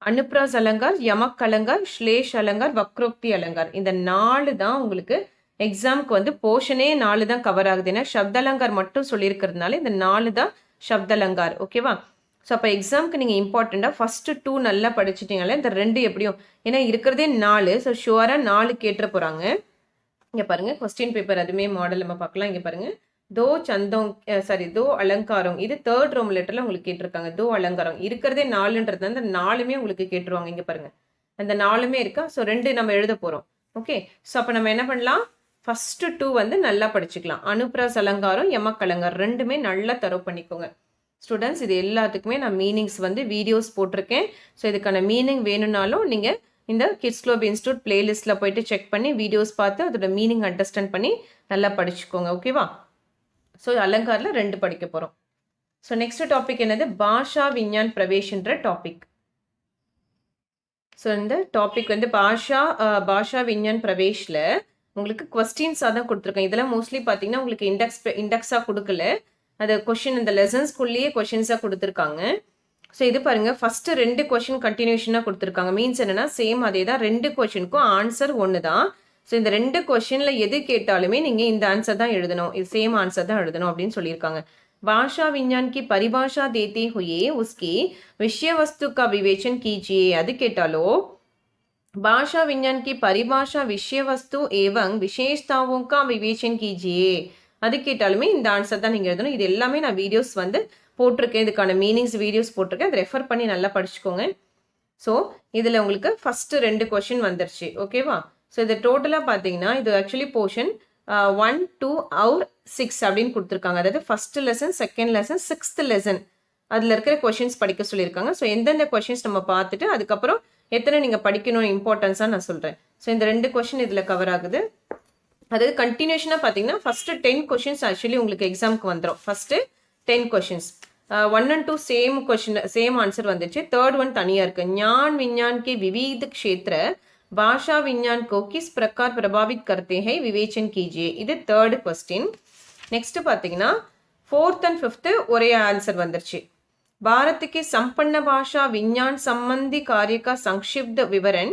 [SPEAKER 1] அனுப்ராஸ் அலங்கார், யமக் அலங்கார், ஸ்லேஷ் அலங்கார், வக்ரோக்தி அலங்கார் இந்த 4 தான் உங்களுக்கு எக்ஸாமுக்கு வந்து போர்ஷனே 4 தான் கவர் ஆகுது. ஏன்னா சப்தலங்கார் மட்டும் சொல்லியிருக்கிறதுனால இந்த 4 தான் சப்தலங்கார். ஓகேவா? ஸோ அப்போ எக்ஸாமுக்கு நீங்கள் இம்பார்ட்டண்ட்டாக ஃபஸ்ட்டு 2 நல்லா படிச்சிட்டிங்களே இந்த 2 எப்படியும் ஏன்னா இருக்கிறதே 4. ஸோ ஷுவராக 4 கேட்டுற போகிறாங்க. இங்கே பாருங்கள் கொஸ்டின் பேப்பர் அதுவுமே மாடல் நம்ம பார்க்கலாம். இங்கே பாருங்கள் தோ சந்தோங் தோ அலங்காரம் இது 3rd ரோம் லெட்டரில் உங்களுக்கு கேட்டிருக்காங்க. தோ அலங்காரம் இருக்கிறதே 4ன்றது அந்த 4மே உங்களுக்கு கேட்டுருவாங்க. இங்கே பாருங்கள் அந்த 4மே இருக்கா. ஸோ 2 நம்ம எழுத போகிறோம். ஓகே. ஸோ அப்போ நம்ம என்ன பண்ணலாம்? ஃபஸ்ட்டு 2 வந்து நல்லா படிச்சுக்கலாம். அனுப்ராஸ் அலங்காரம், யமக் அலங்காரம் 2மே நல்லா தரவு பண்ணிக்கோங்க. ஸ்டூடெண்ட்ஸ் இது எல்லாத்துக்குமே நான் மீனிங்ஸ் வந்து வீடியோஸ் போட்டிருக்கேன். ஸோ இதுக்கான மீனிங் வேணும்னாலும் நீங்கள் இந்த கிட்ஸ் குளோப் இன்ஸ்டியூட் பிளேலிஸ்ட்டில் போயிட்டு செக் பண்ணி வீடியோஸ் பார்த்து அதோட மீனிங் அண்டர்ஸ்டாண்ட் பண்ணி நல்லா படிச்சுக்கோங்க. ஓகேவா? ஸோ அலங்காரில் 2 படிக்க போகிறோம். ஸோ நெக்ஸ்ட் டாபிக் என்னது? பாஷா விஞ்ஞான் பிரவேஷ்ன்ற டாபிக். ஸோ இந்த டாபிக் வந்து பாஷா விஞ்ஞான் பிரவேஷில் உங்களுக்கு கொஸ்டின்ஸாக தான் கொடுத்துருக்கேன். இதெல்லாம் மோஸ்ட்லி பார்த்தீங்கன்னா உங்களுக்கு இண்டெக்ஸாக கொடுக்கல. அது கொஷின் இந்த லெசன்ஸ்குள்ளேயே கொஷின்ஸாக கொடுத்துருக்காங்க. ஸோ இது பாருங்கள் ஃபஸ்ட்டு 2 கொஷின் கண்டினியூஷனாக கொடுத்துருக்காங்க. மீன்ஸ் என்னென்னா சேம் அதே தான் 2 கொஷினுக்கும் ஆன்சர் ஒன்று தான். ஸோ இந்த 2 கொஷினில் எது கேட்டாலுமே நீங்கள் இந்த ஆன்சர் தான் எழுதணும், இது சேம் ஆன்சர் தான் எழுதணும் அப்படின்னு சொல்லியிருக்காங்க. भाषा विज्ञान की परिभाषा देते हुए उसकी विषय वस्तु का विवेचन कीजिए. அது கேட்டாலோ भाषा विज्ञान की परिभाषा विषय वस्तु एवं विशेषताओं का विवेचन कीजिए. அது கேட்டாலுமே இந்த ஆன்சர் தான் நீங்கள் எழுதணும். இது எல்லாமே நான் வீடியோஸ் வந்து போட்டிருக்கேன். இதுக்கான மீனிங்ஸ் வீடியோஸ் போட்டிருக்கேன். அதை ரெஃபர் பண்ணி நல்லா படிச்சுக்கோங்க. ஸோ இதில் உங்களுக்கு ஃபஸ்ட்டு 2 கொஷின் வந்துருச்சு. ஓகேவா? ஸோ இது டோட்டலாக பார்த்தீங்கன்னா இது ஆக்சுவலி போர்ஷன் 1, 2 or 6 அப்படின்னு கொடுத்துருக்காங்க. அதாவது first lesson, second lesson, 6th lesson அதில் இருக்கிற கொஷின்ஸ் படிக்க சொல்லியிருக்காங்க. ஸோ எந்தெந்த கொஷின்ஸ் நம்ம பார்த்துட்டு அதுக்கப்புறம் எத்தனை நீங்கள் படிக்கணும் இம்பார்ட்டன்ஸாக நான் சொல்கிறேன். ஸோ இந்த 2 கொஷின் இதில் கவர் ஆகுது. அதாவது கண்டினியூஷனாக பார்த்தீங்கன்னா ஃபஸ்ட்டு 10 கொஷின்ஸ் ஆக்சுவலி உங்களுக்கு எக்ஸாமுக்கு வந்துடும். First 10 questions 1 and 2 same question same answer வந்துச்சு. 3rd ஒன் தனியாக இருக்குது. ஞான் விஞ்ஞான் के विविध क्षेत्र भाषा विज्ञान को किस प्रकार प्रभावित करते हैं विवेचन कीजिए. இது 3rd क्वेश्चन. நெக்ஸ்ட் பார்த்தீங்கன்னா 4th and 5th ஒரே ஆன்சர் வந்துருச்சு. भारत के संपन्न भाषा विज्ञान संबंधी कार्य का संक्षिप्त विवरण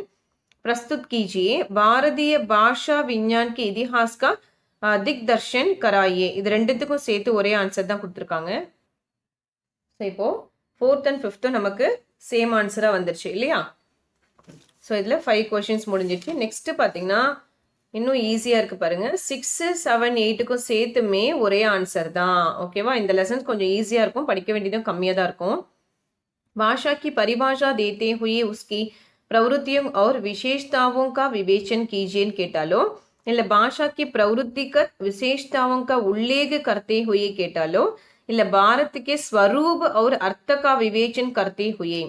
[SPEAKER 1] प्रस्तुत कीजिए. भारतीय भाषा विज्ञान के इतिहास का दिग्दर्शन कराइए. இது ரெண்டுத்துக்கும் சேர்த்து ஒரே ஆன்சர் தான் கொடுத்துருக்காங்க. ஸோ இப்போ 4th and 5th நமக்கு சேம் ஆன்சராக வந்துருச்சு இல்லையா? ஸோ இதில் 5 கொஷின்ஸ் முடிஞ்சிச்சு. நெக்ஸ்ட்டு பார்த்தீங்கன்னா இன்னும் ஈஸியாக இருக்குது பாருங்கள். 6, 7, 8க்கும் சேர்த்துமே ஒரே ஆன்சர் தான். ஓகேவா? இந்த லெசன்ஸ் கொஞ்சம் ஈஸியாக இருக்கும், படிக்க வேண்டியதும் கம்மியாக தான் இருக்கும். भाषा की परिभाषा देते हुए उसकी प्रवृत्तियों और विशेषताओं का विवेचन कीजिए கேட்டாலோ இல்லை भाषा की प्रवृत्तिगत विशेषताओं का उल्लेख करते हुए கேட்டாலோ இல்லை भारत के स्वरूप और अर्थ का विवेचन करते हुए.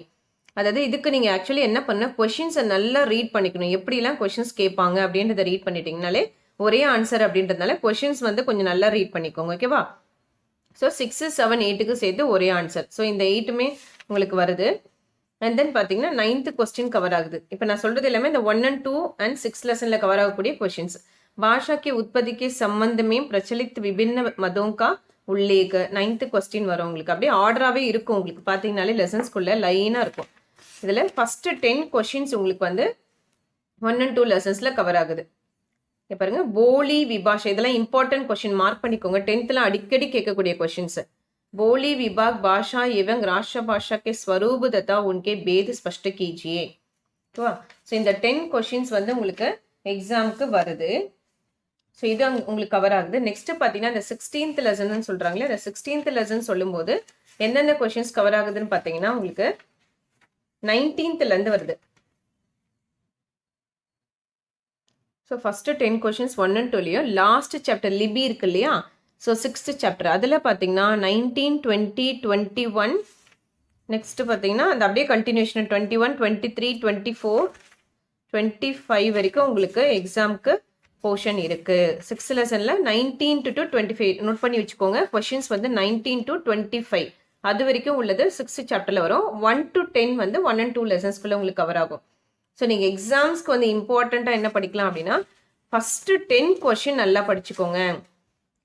[SPEAKER 1] அதாவது இதுக்கு நீங்கள் ஆக்சுவலி என்ன பண்ண கொஷின்ஸை நல்லா ரீட் பண்ணிக்கணும். எப்படிலாம் கொஷின்ஸ் கேட்பாங்க அப்படின்றத ரீட் பண்ணிட்டீங்கனாலே ஒரே ஆன்சர் அப்படின்றதுனால கொஷின்ஸ் வந்து கொஞ்சம் நல்லா ரீட் பண்ணிக்கோங்க. ஓகேவா? ஸோ 6, 7, 8க்கு சேர்த்து ஒரே ஆன்சர். ஸோ இந்த 8மே உங்களுக்கு வருது. அண்ட் தென் பார்த்தீங்கன்னா 9th கொஸ்டின் கவர் ஆகுது. இப்போ நான் சொல்கிறது எல்லாமே இந்த 1 and 2 and 6 லெசனில் கவர் ஆகக்கூடிய கொஷின்ஸ். भाषा की उत्पत्ति के संबंध में प्रचलित विभिन्न मतों का उल्लेख 9th क्वेश्चन வரும் உங்களுக்கு அப்படியே ஆர்டராகவே இருக்கும் உங்களுக்கு பார்த்தீங்கனாலே லெசன்ஸ்குள்ளே லைனாக இருக்கும் இதில் ஃபஸ்ட்டு 10 கொஷின்ஸ் உங்களுக்கு வந்து 1 and 2 லெசன்ஸில் கவர் ஆகுது இங்கே பாருங்க போலி விபாஷா இதெல்லாம் இம்பார்ட்டன்ட் கொஷின் மார்க் பண்ணிக்கோங்க 10th அடிக்கடி கேட்கக்கூடிய கொஷின்ஸ் बोली विभाग भाषा एवं राष्ट्रभाषा के स्वरूप तथा उनके भेद स्पष्ट कीजिए ஓகேவா ஸோ இந்த 10 கொஷின்ஸ் வந்து உங்களுக்கு எக்ஸாமுக்கு வருது ஸோ இது உங்களுக்கு கவர் ஆகுது நெக்ஸ்ட் பார்த்தீங்கன்னா இந்த 16th லெசன் சொல்கிறாங்களே இந்த 16th லெசன் சொல்லும்போது எந்தெந்த கொஷின்ஸ் கவர் ஆகுதுன்னு பார்த்தீங்கன்னா உங்களுக்கு 19th வருது ஸோ ஃபஸ்ட்டு 10 கொஷின்ஸ் 1 and 2லையும் லாஸ்ட் சாப்டர் லிபி இருக்கு இல்லையா ஸோ 6th சாப்டர் அதில் பார்த்தீங்கன்னா 19, 20, 21 நெக்ஸ்ட்டு பார்த்தீங்கன்னா அந்த அப்படியே கண்டினியூஷன் 21, 23, 24, 25 வரைக்கும் உங்களுக்கு எக்ஸாமுக்கு போர்ஷன் இருக்குது 6th லெசனில் 19 to 25 நோட் பண்ணி வச்சுக்கோங்க கொஷின்ஸ் வந்து 19 to 25 அது வரைக்கும் உள்ளது 6th சாப்டரில் வரும் 1 to 10 வந்து 1 and 2 லெசன்ஸ்குள்ளே உங்களுக்கு கவர் ஆகும் ஸோ நீங்கள் எக்ஸாம்ஸ்க்கு வந்து இம்பார்ட்டண்ட்டாக என்ன படிக்கலாம் அப்படின்னா ஃபஸ்ட்டு 10 கொஷின் நல்லா படிச்சுக்கோங்க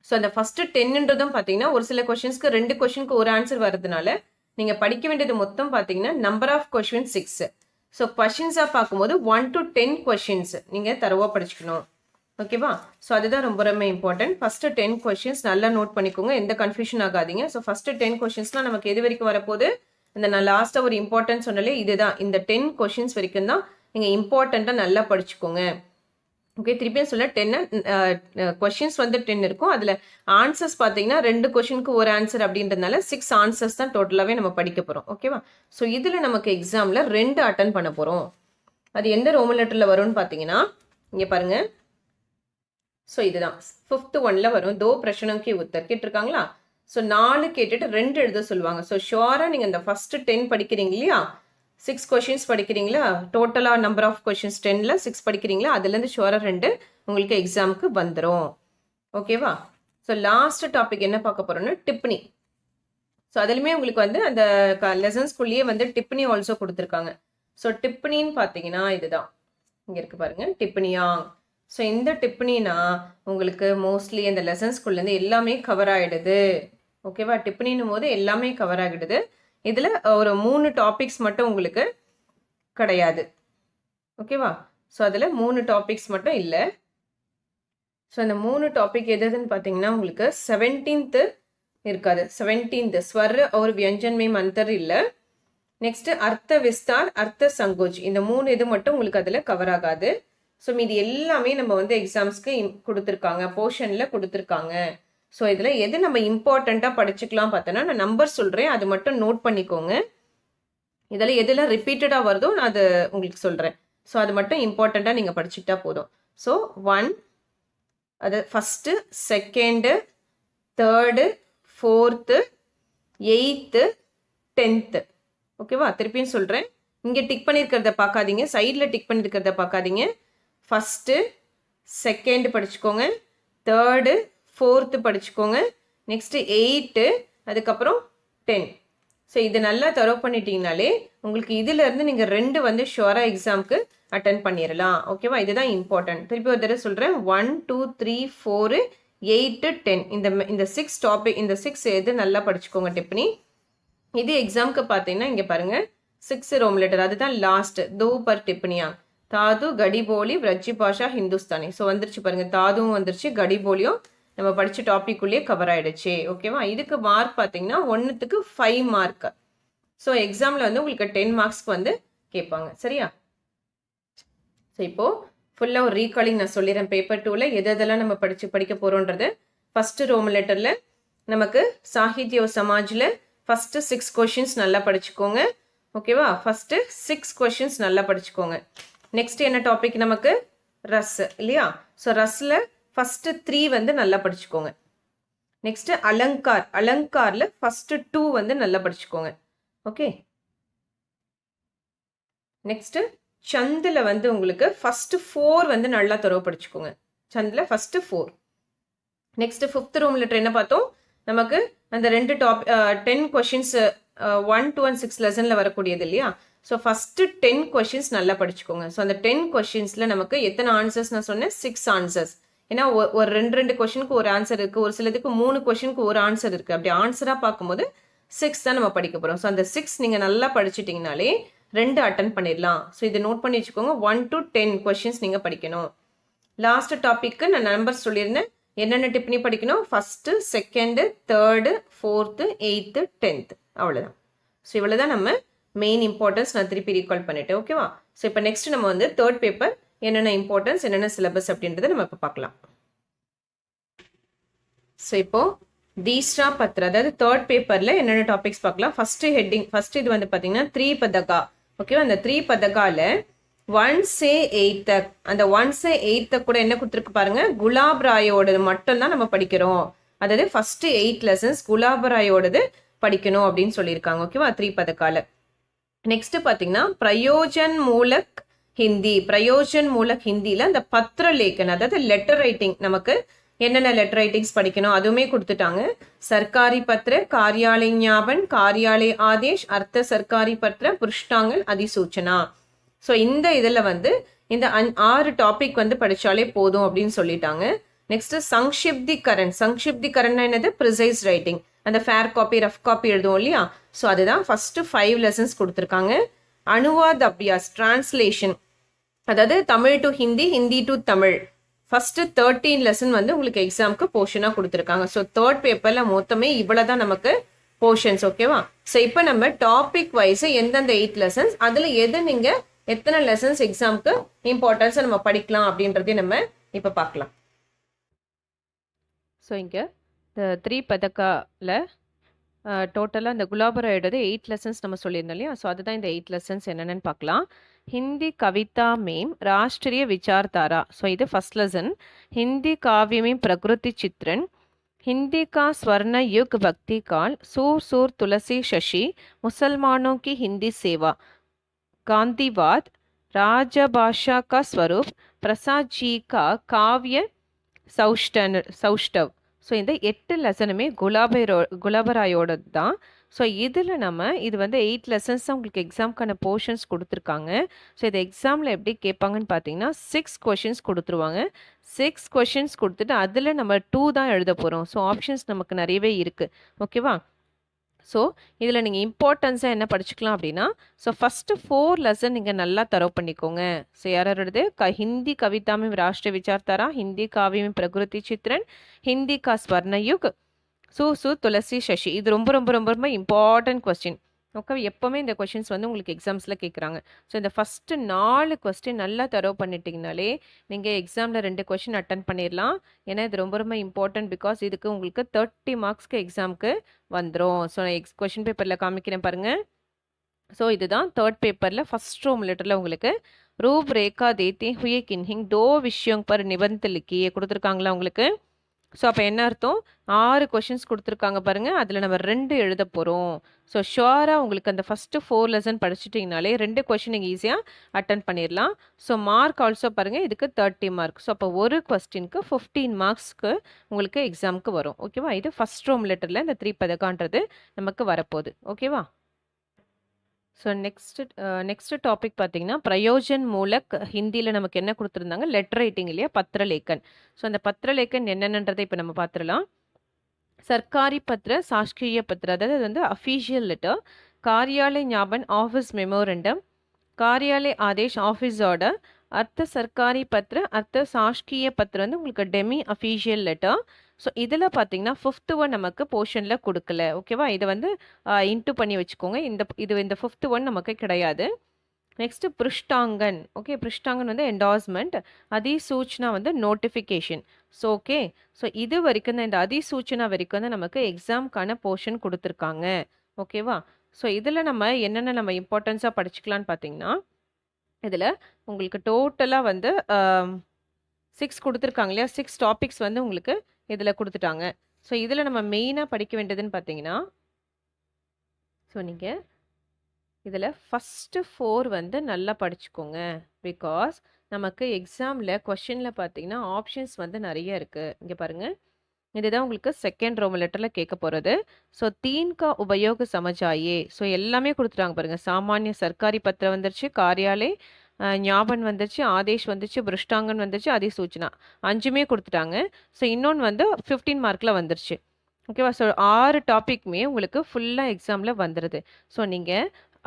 [SPEAKER 1] ஸோ அந்த ஃபஸ்ட்டு 10ன்றதும் பார்த்தீங்கன்னா ஒரு சில கொஷின்ஸ்க்கு 2 கொஷினுக்கு ஒரு ஆன்சர் வரதுனால நீங்கள் படிக்க வேண்டியது மொத்தம் பார்த்தீங்கன்னா நம்பர் ஆஃப் கொஷின் 6 ஸோ கொஷின்ஸாக பார்க்கும்போது 1 to 10 கொஷின்ஸ் நீங்கள் தரவாக படிச்சுக்கணும் ஓகேவா ஸோ அதுதான் ரொம்ப ரொம்ப இம்பார்ட்டன்ட் ஃபஸ்ட்டு 10 கொஷின்ஸ் நல்லா நோட் பண்ணிக்கோங்க எந்த கன்ஃபியூஷன் ஆகாதீங்க ஸோ ஃபஸ்ட்டு 10 கொஷின்ஸ்லாம் நமக்கு எது வரைக்கும் வரப்போகுது இந்த நான் லாஸ்ட்டாக ஒரு இம்பார்ட்டன்ட் சொன்னாலே இதுதான் இந்த 10 கொஷின்ஸ் வரைக்கும் தான் நீங்கள் இம்பார்ட்டண்ட்டாக நல்லா படிச்சுக்கோங்க ஓகே திருப்பியும் சொல்ல 10 கொஷின்ஸ் வந்து 10 இருக்கும் அதில் ஆன்சர்ஸ் பார்த்தீங்கன்னா 2 கொஷினுக்கு ஒரு ஆன்சர் அப்படின்றதுனால 6 ஆன்சர்ஸ் தான் டோட்டலாகவே நம்ம படிக்க போகிறோம் ஓகேவா ஸோ இதில் நமக்கு எக்ஸாமில் 2 அட்டன் பண்ண போகிறோம் அது எந்த ரோமன் லெட்டரில் வரும்னு பார்த்தீங்கன்னா இங்கே பாருங்கள் ஸோ இதுதான் 5th ஒன்ல வரும் தோ பிரச்சனைக்கு உத்தர் கேட்டிருக்காங்களா ஸோ 4 கேட்டுட்டு 2 எழுத சொல்லுவாங்க ஸோ ஷுவராக நீங்கள் இந்த ஃபஸ்ட்டு 10 படிக்கிறீங்க இல்லையா 6 கொஷின்ஸ் படிக்கிறீங்களா டோட்டலாக நம்பர் ஆஃப் கொஷின்ஸ் 10ல் 6 படிக்கிறீங்களா அதுலேருந்து ஷுவராக 2 உங்களுக்கு எக்ஸாமுக்கு வந்துடும் ஓகேவா ஸோ லாஸ்ட் டாபிக் என்ன பார்க்க போகிறோம்னா டிப்னி ஸோ அதுலேயுமே உங்களுக்கு வந்து அந்த லெசன்ஸ்குள்ளேயே வந்து டிப்னி ஆல்சோ கொடுத்துருக்காங்க ஸோ டிப்னின்னு பார்த்தீங்கன்னா இதுதான் இங்கே இருக்குது பாருங்கள் டிப்னியா ஸோ இந்த டிப்னினா உங்களுக்கு மோஸ்ட்லி அந்த லெசன்ஸ்குள்ளேருந்து எல்லாமே கவர் ஆகிடுது ஓகேவா டிப்னின்னும் போது எல்லாமே கவர் ஆகிடுது இதில் ஒரு 3 டாபிக்ஸ் மட்டும் உங்களுக்கு கிடையாது ஓகேவா ஸோ அதில் 3 டாபிக்ஸ் மட்டும் இல்லை ஸோ அந்த 3 டாபிக் எதுன்னு பார்த்தீங்கன்னா உங்களுக்கு 17th இருக்காது 17th ஸ்வர் ஒரு வியஞ்சன் மே மந்தர் இல்லை நெக்ஸ்ட்டு அர்த்த விஸ்தார் அர்த்த சங்கோஜ் இந்த 3 இது மட்டும் உங்களுக்கு அதில் கவர் ஆகாது ஸோ மீது எல்லாமே நம்ம வந்து எக்ஸாம்ஸ்க்கு கொடுத்துருக்காங்க போர்ஷனில் கொடுத்துருக்காங்க ஸோ இதில் எது நம்ம இம்பார்ட்டண்ட்டாக படிச்சுக்கலாம் பார்த்தோன்னா நான் நம்பர் சொல்கிறேன் அது மட்டும் நோட் பண்ணிக்கோங்க இதில் எதில் ரிப்பீட்டடாக வருதோ நான் அது உங்களுக்கு சொல்கிறேன் ஸோ அது மட்டும் இம்பார்ட்டண்ட்டாக நீங்கள் படிச்சுக்கிட்டா போதும் ஸோ 1 அது first 2nd 3rd 4th 8th 10th ஓகேவா திருப்பியும் சொல்கிறேன் இங்கே டிக் பண்ணியிருக்கிறத பார்க்காதீங்க சைடில் டிக் பண்ணியிருக்கிறத பார்க்காதீங்க ஃபஸ்ட்டு 2nd படிச்சுக்கோங்க 3rd 4th படிச்சுக்கோங்க நெக்ஸ்ட்டு 8 அதுக்கப்புறம் 10 ஸோ இது நல்லா தரவு பண்ணிட்டீங்கனாலே உங்களுக்கு இதிலேருந்து நீங்கள் 2 வந்து ஷுவராக எக்ஸாமுக்கு அட்டன் பண்ணிடலாம் ஓகேவா இதுதான் இம்பார்ட்டன்ட் திருப்பி ஒரு தடவை சொல்கிறேன் 1 2 3 4 8 10 இந்த 6 டாபிக் இந்த 6 எது நல்லா படிச்சுக்கோங்க டிப்னி இது எக்ஸாமுக்கு பார்த்தீங்கன்னா இங்கே பாருங்கள் 6 ரோம் லெட்டர் அதுதான் லாஸ்ட் தோ பர் டிப்னியா தாது கடிபோலி விரஜ்ஜி பாஷா ஹிந்துஸ்தானி ஸோ வந்துருச்சு பாருங்கள் தாதுவும் வந்துருச்சு கடிபோலியும் நம்ம படித்த டாபிக்குள்ளேயே கவர் ஆகிடுச்சு ஓகேவா இதுக்கு மார்க் பார்த்தீங்கன்னா 1க்கு 5 மார்க் ஸோ எக்ஸாமில் வந்து உங்களுக்கு 10 மார்க்ஸ்க்கு வந்து கேட்பாங்க சரியா ஸோ இப்போது ஃபுல்லாக ஒரு ரீகாலிங் நான் சொல்லிடுறேன் பேப்பர் 2ல் எதெல்லாம் நம்ம படிக்க போகிறோன்றது ஃபஸ்ட்டு ரோமன் லெட்டரில் நமக்கு சாகித்ய சமாஜில் ஃபஸ்ட்டு 6 கொஷின்ஸ் நல்லா படிச்சுக்கோங்க ஓகேவா ஃபஸ்ட்டு 6 கொஷின்ஸ் நல்லா படிச்சுக்கோங்க நெக்ஸ்ட் என்ன டாபிக் நமக்கு ரஸ் இல்லையா ஸோ ரஸில் ஃபஸ்ட்டு 3 வந்து நல்லா படிச்சுக்கோங்க நெக்ஸ்ட்டு அலங்காரில் ஃபஸ்ட்டு 2 வந்து நல்லா படிச்சுக்கோங்க ஓகே நெக்ஸ்ட்டு சந்தில் வந்து உங்களுக்கு ஃபஸ்ட்டு 4 வந்து நல்லா தரவு படிச்சுக்கோங்க சந்தில் first 4 next 5th Rome letter என்ன பார்த்தோம் நமக்கு அந்த 2 10 கொஷின்ஸ் 1 2 and 6 லெசனில் வரக்கூடியது இல்லையா ஸோ ஃபஸ்ட்டு 10 கொஷின்ஸ் நல்லா படிச்சுக்கோங்க ஸோ அந்த 10 கொஷின்ஸில் நமக்கு எத்தனை ஆன்சர்ஸ் நான் சொன்னேன் 6 ஆன்சர்ஸ் ஏன்னா ஒரு ரெண்டு கொஷனுக்கு ஒரு ஆன்சர் இருக்குது, ஒரு சிலதுக்கு 3 கொஷனுக்கு ஒரு ஆன்சர் இருக்குது. அப்படி ஆன்சராக பார்க்கும்போது 6 தான் நம்ம படிக்க போகிறோம். ஸோ அந்த 6 நீங்கள் நல்லா படிச்சிட்டிங்கனாலே 2 அட்டன் பண்ணிடலாம். ஸோ இதை நோட் பண்ணி வச்சுக்கோங்க. 1 to 10 கொஷின்ஸ் நீங்கள் படிக்கணும். லாஸ்ட் டாபிக்கு நான் நம்பர் சொல்லியிருந்தேன். என்னென்ன டிப்னி படிக்கணும்? First, second, third, fourth, 8th, 10th, அவ்வளோதான். ஸோ இவ்வளோ தான் நம்ம மெயின் இம்பார்ட்டன்ஸ் நான் திருப்பி ரீகால் பண்ணிட்டேன். ஓகேவா? ஸோ இப்போ நெக்ஸ்ட் நம்ம வந்து தேர்ட் பேப்பர் என்னென்ன இம்பார்ட்டன்ஸ், என்னென்ன சிலபஸ் அப்படின்றத நம்ம இப்போ பார்க்கலாம். ஸோ இப்போ தீஸ்ரா பத்ரா, அதாவது தேர்ட் பேப்பரில் என்னென்ன டாபிக்ஸ் பார்க்கலாம். ஃபர்ஸ்ட் ஹெட்டிங், ஃபர்ஸ்ட் இது வந்து பார்த்தீங்கன்னா 3 பதகா. ஓகேவா? அந்த 3 பதகாவில் 1 say 8th, அந்த 1 say 8th கூட என்ன கொடுத்துருக்கு பாருங்க, குலாப் ராயோடது மட்டும்தான் நம்ம படிக்கிறோம். அதாவது ஃபர்ஸ்ட் 8 lessons குலாப் ராயோடது படிக்கணும் அப்படின்னு சொல்லியிருக்காங்க. ஓகேவா? 3 பதகால. நெக்ஸ்ட் பார்த்தீங்கன்னா பிரயோஜன் மூலக் ஹிந்தி, பிரயோஜன் மூலக் ஹிந்தியில் அந்த பத்திர லேக்கன், அதாவது லெட்டர் ரைட்டிங், நமக்கு என்னென்ன லெட்டர் ரைட்டிங்ஸ் படிக்கணும் அதுவுமே கொடுத்துட்டாங்க. சர்க்காரி பத்திர, காரியாலய ஞாபன், காரியாலய ஆதேஷ், அர்த்த சர்க்காரி பத்திர, புருஷ்டாங்கல், அதிசூச்சனா. ஸோ இந்த இதில் வந்து இந்த 6 டாபிக் வந்து படித்தாலே போதும் அப்படின்னு சொல்லிட்டாங்க. நெக்ஸ்ட் சங்ஷிப்திகரன், சங்ஷிப்திகரன் என்னது? ப்ரிசைஸ் ரைட்டிங், அந்த ஃபேர் காப்பி, ரஃப் காப்பி எழுதுவோம் இல்லையா? ஸோ அதுதான் ஃபர்ஸ்ட் 5 lessons கொடுத்துருக்காங்க. அனுவாத் அபியாஸ், டிரான்ஸ்லேஷன், அதாவது Tamil to Hindi, Hindi to Tamil, first 13 lesson வந்து உங்களுக்கு எக்ஸாமுக்கு போர்ஷனாக கொடுத்துருக்காங்க. ஸோ தேர்ட் பேப்பரில் மொத்தமே இவ்வளோ தான் நமக்கு போர்ஷன்ஸ். ஓகேவா? ஸோ இப்போ நம்ம டாபிக் வைஸ் எந்தெந்த 8 lessons, அதில் எது நீங்கள் எத்தனை லெசன்ஸ் எக்ஸாமுக்கு இம்பார்ட்டன்ஸை நம்ம படிக்கலாம் அப்படின்றதையும் நம்ம இப்போ பார்க்கலாம். ஸோ இங்கே இந்த 3 பதக்காவில் டோட்டலாக இந்த குலாபராயோடது 8 lessons நம்ம சொல்லியிருந்தோம் இல்லையா? ஸோ அதுதான் இந்த 8 lessons என்னென்னு பார்க்கலாம். ஹிந்தி கவிதா மேம் ராஷ்டிரிய விசார்தாரா, ஸோ இது ஃபர்ஸ்ட் லெசன். ஹிந்தி காவியமே பிரகிருதி சித்ரன், हिंदी का स्वर्ण युग भक्ति काल, सूर सूर तुलसी शशि, मुसलमानों की हिंदी सेवा, गांधीवाद, राजभाषा का स्वरूप, प्रसाद जी का काव्य सौष्ठव. ஸோ இந்த 8 லெசனுமே குலாபராயோடது தான். ஸோ இதில் நம்ம இது வந்து 8 lessons தான் உங்களுக்கு எக்ஸாமுக்கான போர்ஷன்ஸ் கொடுத்துருக்காங்க. ஸோ இது எக்ஸாமில் எப்படி கேட்பாங்கன்னு பார்த்தீங்கன்னா 6 questions கொடுத்துருவாங்க. 6 questions கொடுத்துட்டு அதில் நம்ம 2 தான் எழுத போகிறோம். ஸோ ஆப்ஷன்ஸ் நமக்கு நிறையவே இருக்குது. ஓகேவா? ஸோ இதில் நீங்கள் இம்பார்ட்டன்ஸாக என்ன படிச்சுக்கலாம் அப்படின்னா, ஸோ ஃபஸ்ட்டு 4 lesson நீங்கள் நல்லா தரவு பண்ணிக்கோங்க. ஸோ யாரோடது? ஹிந்தி கவிதாமே ராஷ்டிரிய விசார்தாரா, ஹிந்தி காவியமே பிரகிருதி சித்ரன், ஹிந்தி கா ஸ்வர்ணயுக், சூ துளசி சசி. இது ரொம்ப ரொம்ப ரொம்ப ரொம்ப இம்பார்ட்டன்ட் கொஸ்டின். ஓகே, எப்போவுமே இந்த கொஷின்ஸ் வந்து உங்களுக்கு எக்ஸாம்ஸில் கேட்குறாங்க. ஸோ இந்த ஃபஸ்ட்டு 4 question நல்லா தரவு பண்ணிட்டீங்கனாலே நீங்கள் எக்ஸாமில் 2 question அட்டன் பண்ணிடலாம். ஏன்னா இது ரொம்ப ரொம்ப இம்பார்ட்டன்ட். பிகாஸ் இதுக்கு உங்களுக்கு 30 marksக்கு எக்ஸாமுக்கு வந்துடும். ஸோ நான் கொஷின் பேப்பரில் காமிக்கிறேன் பாருங்கள். ஸோ இதுதான் தேர்ட் பேப்பரில் ஃபஸ்ட் ரோம் லெட்டரில் உங்களுக்கு ரூப் ரேகா தேத்தி ஹுயே கின்ஹிங் டோ விஷயம் பர் நிபந்த லிக்கியே கொடுத்துருக்காங்களா உங்களுக்கு. ஸோ அப்போ என்ன அர்த்தம்? 6 questions கொடுத்துருக்காங்க பாருங்கள், அதில் நம்ம 2 எழுத போகிறோம். ஸோ ஷுவராக உங்களுக்கு அந்த ஃபஸ்ட்டு 4 lesson படிச்சுட்டிங்கனாலே 2 question நீங்கள் ஈஸியாக அட்டன் பண்ணிடலாம். ஸோ மார்க் ஆல்சோ பாருங்கள், இதுக்கு 30 mark. ஸோ அப்போ ஒரு கொஸ்டினுக்கு 15 marksக்கு உங்களுக்கு எக்ஸாமுக்கு வரும். ஓகேவா? இது ஃபஸ்ட் ரோம் லெட்டரில் இந்த 3 பதகான்றது நமக்கு வரப்போகுது. ஓகேவா? ஸோ நெக்ஸ்ட் டாபிக் பார்த்தீங்கன்னா பிரயோஜன் மூலக் ஹிந்தியில் நமக்கு என்ன கொடுத்துருந்தாங்க? லெட்டர் ரைட்டிங் இல்லையா? பத்திரலேக்கன். ஸோ அந்த பத்திரலேக்கன் என்னென்னன்றதை இப்போ நம்ம பார்த்துடலாம். சர்க்காரி பத்திர, சாஸ்கிரிய பத்திர, அதாவது அது வந்து அஃபீஷியல் லெட்டர். காரியாலய ஞாபன் ஆஃபீஸ் மெமோரண்டம், காரியாலய ஆதேஷ் ஆஃபீஸ் ஆர்டர், அர்த்த சர்க்காரி பத்திர, அர்த்த சாஸ்கிய பத்திரம் வந்து உங்களுக்கு டெமி அஃபீஷியல் லெட்டர். ஸோ இதில் பார்த்தீங்கன்னா 5th one நமக்கு போர்ஷனில் கொடுக்கல. ஓகேவா? இதை வந்து இன்ட்டு பண்ணி வச்சுக்கோங்க. இந்த 5th one நமக்கு கிடையாது. நெக்ஸ்ட்டு பிருஷ்டாங்கன். ஓகே, பிருஷ்டாங்கன் வந்து என்டாஸ்மெண்ட், அதிசூச்சனா வந்து நோட்டிஃபிகேஷன். ஸோ ஓகே, ஸோ இது வரைக்கும் தான், இந்த அதிசூச்சனா வரைக்கும் தான் நமக்கு எக்ஸாமுக்கான போர்ஷன் கொடுத்துருக்காங்க. ஓகேவா? ஸோ இதில் நம்ம என்னென்ன நம்ம இம்பார்ட்டன்ஸாக படிச்சுக்கலான்னு பார்த்தீங்கன்னா, இதில் உங்களுக்கு டோட்டலாக வந்து 6 கொடுத்துருக்காங்க இல்லையா? 6 topics வந்து உங்களுக்கு இதில் கொடுத்துட்டாங்க. ஸோ இதில் நம்ம மெயினாக படிக்க வேண்டியதுன்னு பார்த்தீங்கன்னா, ஸோ நீங்கள் இதில் ஃபஸ்ட்டு 4 வந்து நல்லா படிச்சுக்கோங்க. பிகாஸ் நமக்கு எக்ஸாமில் கொஷனில் பார்த்தீங்கன்னா ஆப்ஷன்ஸ் வந்து நிறைய இருக்குது. இங்கே பாருங்கள், இதுதான் உங்களுக்கு செகண்ட் ரோம் லெட்டரில் கேட்க போகிறது. ஸோ தீன் கா உபயோக சமஜாயே. ஸோ எல்லாமே கொடுத்துட்டாங்க பாருங்கள். சாமானிய சர்க்காரி பத்திரம் வந்துருச்சு, காரியாலய், ஞாபன் வந்துச்சு, ஆதேஷ் வந்துச்சு, பிருஷ்டாங்கன் வந்துச்சு, அதிசூச்சனா 5மே குடுத்துட்டாங்க. ஸோ இன்னொன்னு வந்து 15 மார்க்ல வந்துருச்சு. ஓகேவா? ஸோ 6 டாபிக்குமே உங்களுக்கு ஃபுல்லா எக்ஸாம்ல வந்துருது. ஸோ நீங்க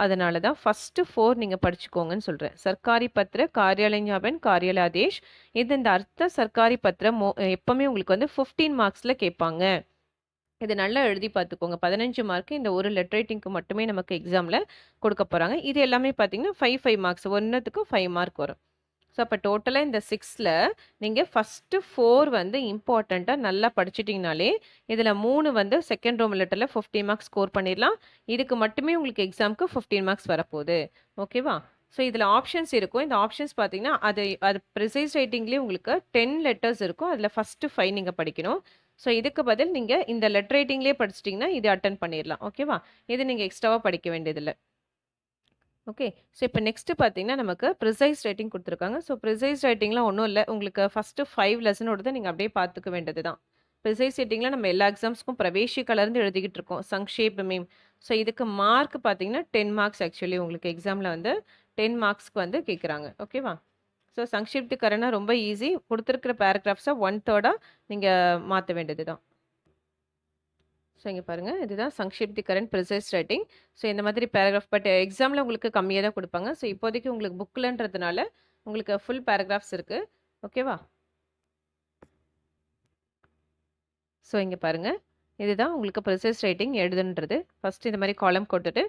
[SPEAKER 1] அதனால தான் ஃபர்ஸ்ட்டு 4 நீங்க படிச்சுக்கோங்கன்னு சொல்றேன். சர்க்காரி பத்ர, கார்யாலய ஞாபன், கார்யாலய ஆதேஷ். இந்த அர்த்த சர்க்காரி பத்ர எப்பவுமே உங்களுக்கு வந்து 15 மார்க்ஸ்ல கேட்பாங்க. இத நல்லா எழுதி பார்த்துக்கோங்க. 15 மார்க் இந்த ஒரு லெட்டர் ரைட்டிங்க்கு மட்டுமே நமக்கு எக்ஸாம்ல கொடுக்க போறாங்க. இது எல்லாமே பார்த்தீங்கன்னா 5, 5 மார்க்ஸ். ஒன்னத்துக்கு 5 மார்க் வரும். ஸோ அப்ப டோட்டலா இந்த 6ல நீங்க ஃபர்ஸ்ட்டு 4 வந்து இம்பார்ட்டன்ட்டா நல்லா படிச்சுட்டீங்கனாலே, இதுல 3 வந்து செகண்ட் ரோமன் லெட்டர்ல 50 மார்க்ஸ் ஸ்கோர் பண்ணிரலாம். இதுக்கு மட்டுமே உங்களுக்கு எக்ஸாம்க்கு 15 மார்க்ஸ் வரப்போகுது. ஓகேவா? ஸோ இதுல ஆப்ஷன்ஸ் இருக்கும். இந்த ஆப்ஷன்ஸ் பார்த்தீங்கன்னா, அது ப்ரிசைஸ் ரைட்டிங்லயே உங்களுக்கு 10 லெட்டர்ஸ் இருக்கும். அதுல ஃபர்ஸ்ட்டு 5 நீங்க படிக்கணும். ஸோ இதுக்கு பதில் நீங்க இந்த லெட்டர் ரைட்டிங்லயே படிச்சிட்டீங்கன்னா, இது அட்டெண்ட் பண்ணிரலாம். ஓகேவா? இது நீங்க எக்ஸ்ட்ராவா படிக்க வேண்டியதில்ல. ஓகே. ஸோ இப்போ நெக்ஸ்ட் பார்த்தீங்கன்னா, நமக்கு ப்ரிசைஸ் ரைட்டிங் குடுத்துருக்காங்க. ஸோ ப்ரிசைஸ் ரைட்டிங்லாம் ஒண்ணும் இல்ல. உங்களுக்கு ஃபர்ஸ்ட்டு 5 லெசனோடத நீங்க அப்படியே பார்த்துக்க வேண்டியது தான். ப்ரிசைஸ் ரைட்டிங்ல நம்ம எல்லா எக்ஸாம்ஸ்க்கும் பிரவேஷி கலர்ந்து எழுதிக்கிட்டு இருக்கோம். சங்ஷேப் மீம். ஸோ இதுக்கு மார்க் பார்த்தீங்கன்னா, 10 மார்க்ஸ் ஆக்சுவலி உங்களுக்கு எக்ஸாம்ல வந்து 10 மார்க்ஸ்க்கு வந்து கேட்குறாங்க. ஓகேவா? ஸோ சங்ஷிப்ட் கரன்னா ரொம்ப ஈஸி. குடுத்திருக்கிற பேராகிராஃப்ஸ 1/3 நீங்க மாத்த வேண்டியது தான். ஸோ இங்க பாருங்க. இதுதான் சங்ஷிப்திகரன் ப்ரிசைஸ் ரைட்டிங். ஸோ இந்த மாதிரி பேராகிராஃப் பட் எக்ஸாம்ல உங்களுக்கு கம்மியா தான் குடுப்பாங்க. ஸோ இப்போதைக்கு உங்களுக்கு புக்லன்றதுனால உங்களுக்கு ஃபுல் பேராகிராஃப்ஸ் இருக்கு. ஓகேவா? ஸோ இங்க பாருங்க. இதுதான் உங்களுக்கு ப்ரிசைஸ் ரைட்டிங் எழுதுன்றது. ஃபர்ஸ்ட் இந்த மாரி காலம் போட்டுட்டு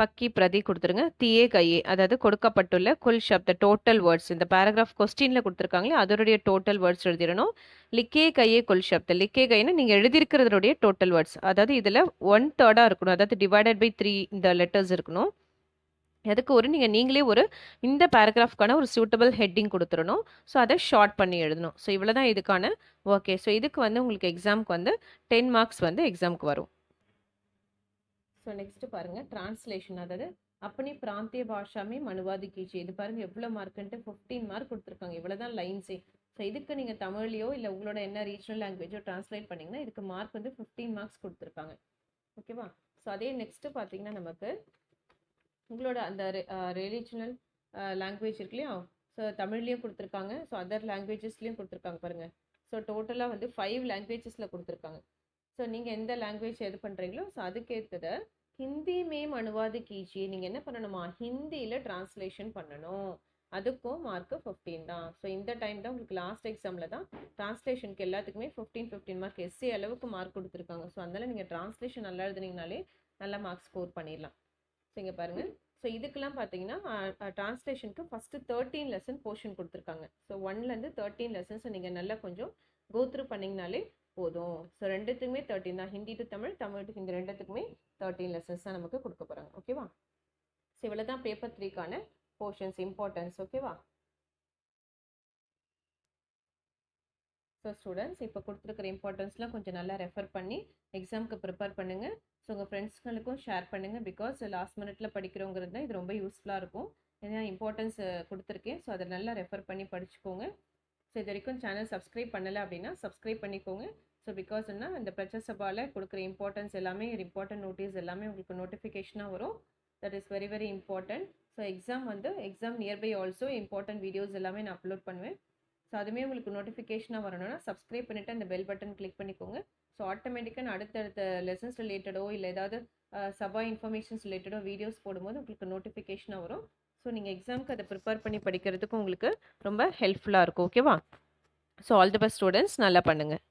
[SPEAKER 1] பக்கி பிரதி குடுத்துருங்க. தியே கையே அதாவது கொடுக்கப்பட்டுள்ள குல் ஷப்த டோட்டல் வேர்ட்ஸ் இந்த பேராகிராஃப் கொஸ்டின்ல குடுத்துருக்காங்களே அதனுடைய டோட்டல் வேர்ட்ஸ் எழுதிரணும். லிக்கே கையே குல் ஷப்த லிக்கே கைன்னா நீங்க எழுதியிருக்கிறதுடைய டோட்டல் வேர்ட்ஸ். அதாவது இதுல 1/3 இருக்கணும். அதாவது டிவைடட் பை 3 இந்த லெட்டர்ஸ் இருக்கணும். அதுக்கு நீங்களே ஒரு இந்த பேராகிராஃப்க்கான ஒரு சூட்டபிள் ஹெட்டிங் குடுத்துறணும். ஸோ அத ஷார்ட் பண்ணி எழுதணும். ஸோ இவ்வளவுதான் இதுக்கான ஓகே. ஸோ இதுக்கு வந்து உங்களுக்கு எக்ஸாம்க்கு வந்து 10 மார்க்ஸ் வந்து எக்ஸாம்க்கு வரும். ஸோ நெக்ஸ்ட் பாருங்க டிரான்ஸ்லேஷன் அதாவது அப்பனி பிராந்திய பாஷாமே மனுவாதி கீச்சு இது பாருங்க எவ்வளோ மார்க்குன்ட்டு 15 மார்க் கொடுத்துருக்காங்க இவ்வளோதான் லைன்ஸே. ஸோ இதுக்கு நீங்கள் தமிழ்லையோ இல்லை உங்களோட என்ன ரீஜனல் லாங்குவேஜோ டிரான்ஸ்லேட் பண்ணிங்கன்னா இதுக்கு மார்க் வந்து 15 மார்க்ஸ் கொடுத்துருக்காங்க. ஓகேவா? ஸோ அதே நெக்ஸ்ட் பார்த்தீங்கன்னா நமக்கு உங்களோட அந்த ரிலீஜனல் லாங்குவேஜ் இருக்கு இல்லையா? ஸோ தமிழ்லேயும் கொடுத்துருக்காங்க. ஸோ அதர் லாங்குவேஜஸ்லேயும் கொடுத்துருக்காங்க பாருங்க. ஸோ டோட்டலாக வந்து 5 லாங்குவேஜஸில் கொடுத்துருக்காங்க. ஸோ நீங்கள் எந்த லாங்குவேஜ் எது பண்ணுறீங்களோ ஸோ அதுக்கேற்றத ஹிந்தி மேம் அனுவாது கீஜியே நீங்கள் என்ன பண்ணணுமா ஹிந்தியில் டிரான்ஸ்லேஷன் பண்ணணும். அதுக்கும் மார்க்கு 15 தான். ஸோ இந்த டைம் தான் உங்களுக்கு லாஸ்ட் எக்ஸாமில் தான் டிரான்ஸ்லேஷனுக்கு எல்லாத்துக்குமே 15 மார்க் எஸ்சி அளவுக்கு மார்க் கொடுத்துருக்காங்க. ஸோ அதனால் நீங்கள் டிரான்ஸ்லேஷன் நல்லா எழுதுனீங்கனாலே நல்ல மார்க் ஸ்கோர் பண்ணிடலாம். ஸோ இங்கே பாருங்கள். ஸோ இதுக்கெல்லாம் பார்த்தீங்கன்னா டிரான்ஸ்லேஷனுக்கு ஃபஸ்ட்டு 13 லெசன் போர்ஷன் கொடுத்துருக்காங்க. ஸோ 1லேருந்து 13 லெசன்ஸ் நீங்கள் நல்லா கொஞ்சம் கோத்ரூ பண்ணிங்கனாலே போதும். ஸோ ரெண்டுத்துக்குமே 13 தான். ஹிந்தி டு தமிழ், தமிழ் டு ஹிந்தி ரெண்டுத்துக்குமே 13 லெசன்ஸ் தான் நமக்கு கொடுக்க போகிறாங்க. ஓகேவா? ஸோ இவ்வளோ தான் பேப்பர் 3க்கான போர்ஷன்ஸ் இம்பார்ட்டன்ஸ். ஓகேவா? ஸோ ஸ்டூடெண்ட்ஸ் இப்போ கொடுத்துருக்கிற இம்பார்ட்டன்ஸ்லாம் கொஞ்சம் நல்லா ரெஃபர் பண்ணி எக்ஸாமுக்கு ப்ரிப்பேர் பண்ணுங்கள். ஸோ உங்கள் ஃப்ரெண்ட்ஸ்களுக்கும் ஷேர் பண்ணுங்கள். பிகாஸ் லாஸ்ட் மினிட்ல படிக்கிறோங்கிறது தான் இது ரொம்ப யூஸ்ஃபுல்லாக இருக்கும். ஏன்னா இம்பார்ட்டன்ஸ் கொடுத்துருக்கேன். ஸோ அதை நல்லா ரெஃபர் பண்ணி படிச்சுக்கோங்க. ஸோ இது வரைக்கும் சேனல் சப்ஸ்கிரைப் பண்ணலை அப்படின்னா சப்ஸ்கிரைப் பண்ணிக்கோங்க. ஸோ பிகாஸ் என்ன இந்த பிரச்சனை சபாவில் கொடுக்குற இம்பார்ட்டன்ஸ் எல்லாமே இம்பார்ட்டன்ட் நோட்டீஸ் எல்லாமே உங்களுக்கு நோட்டிஃபிகேஷனாக வரும். That is very very important. So exam nearby also important videos எல்லாமே நான் அப்லோட் பண்ணுவேன். ஸோ அதுவுமே உங்களுக்கு நோட்டிஃபிகேஷனாக வரணும்னா சப்ஸ்கிரைப் பண்ணிவிட்டு அந்த பெல் பட்டன் கிளிக் பண்ணிக்கோங்க. ஸோ ஆட்டோமேட்டிக்காக அடுத்தடுத்த லெசன்ஸ் ரிலேட்டடோ இல்லை ஏதாவது சபா இன்ஃபர்மேஷன்ஸ் ரிலேட்டடோ வீடியோஸ் போடும்போது உங்களுக்கு நோட்டிஃபிகேஷனாக வரும். ஸோ நீங்கள் எக்ஸாமுக்கு அதை ப்ரிப்பேர் பண்ணி படிக்கிறதுக்கு உங்களுக்கு ரொம்ப ஹெல்ப்ஃபுல்லாக இருக்கும். ஓகேவா? So all the best students, நல்லா பண்ணுங்கள்.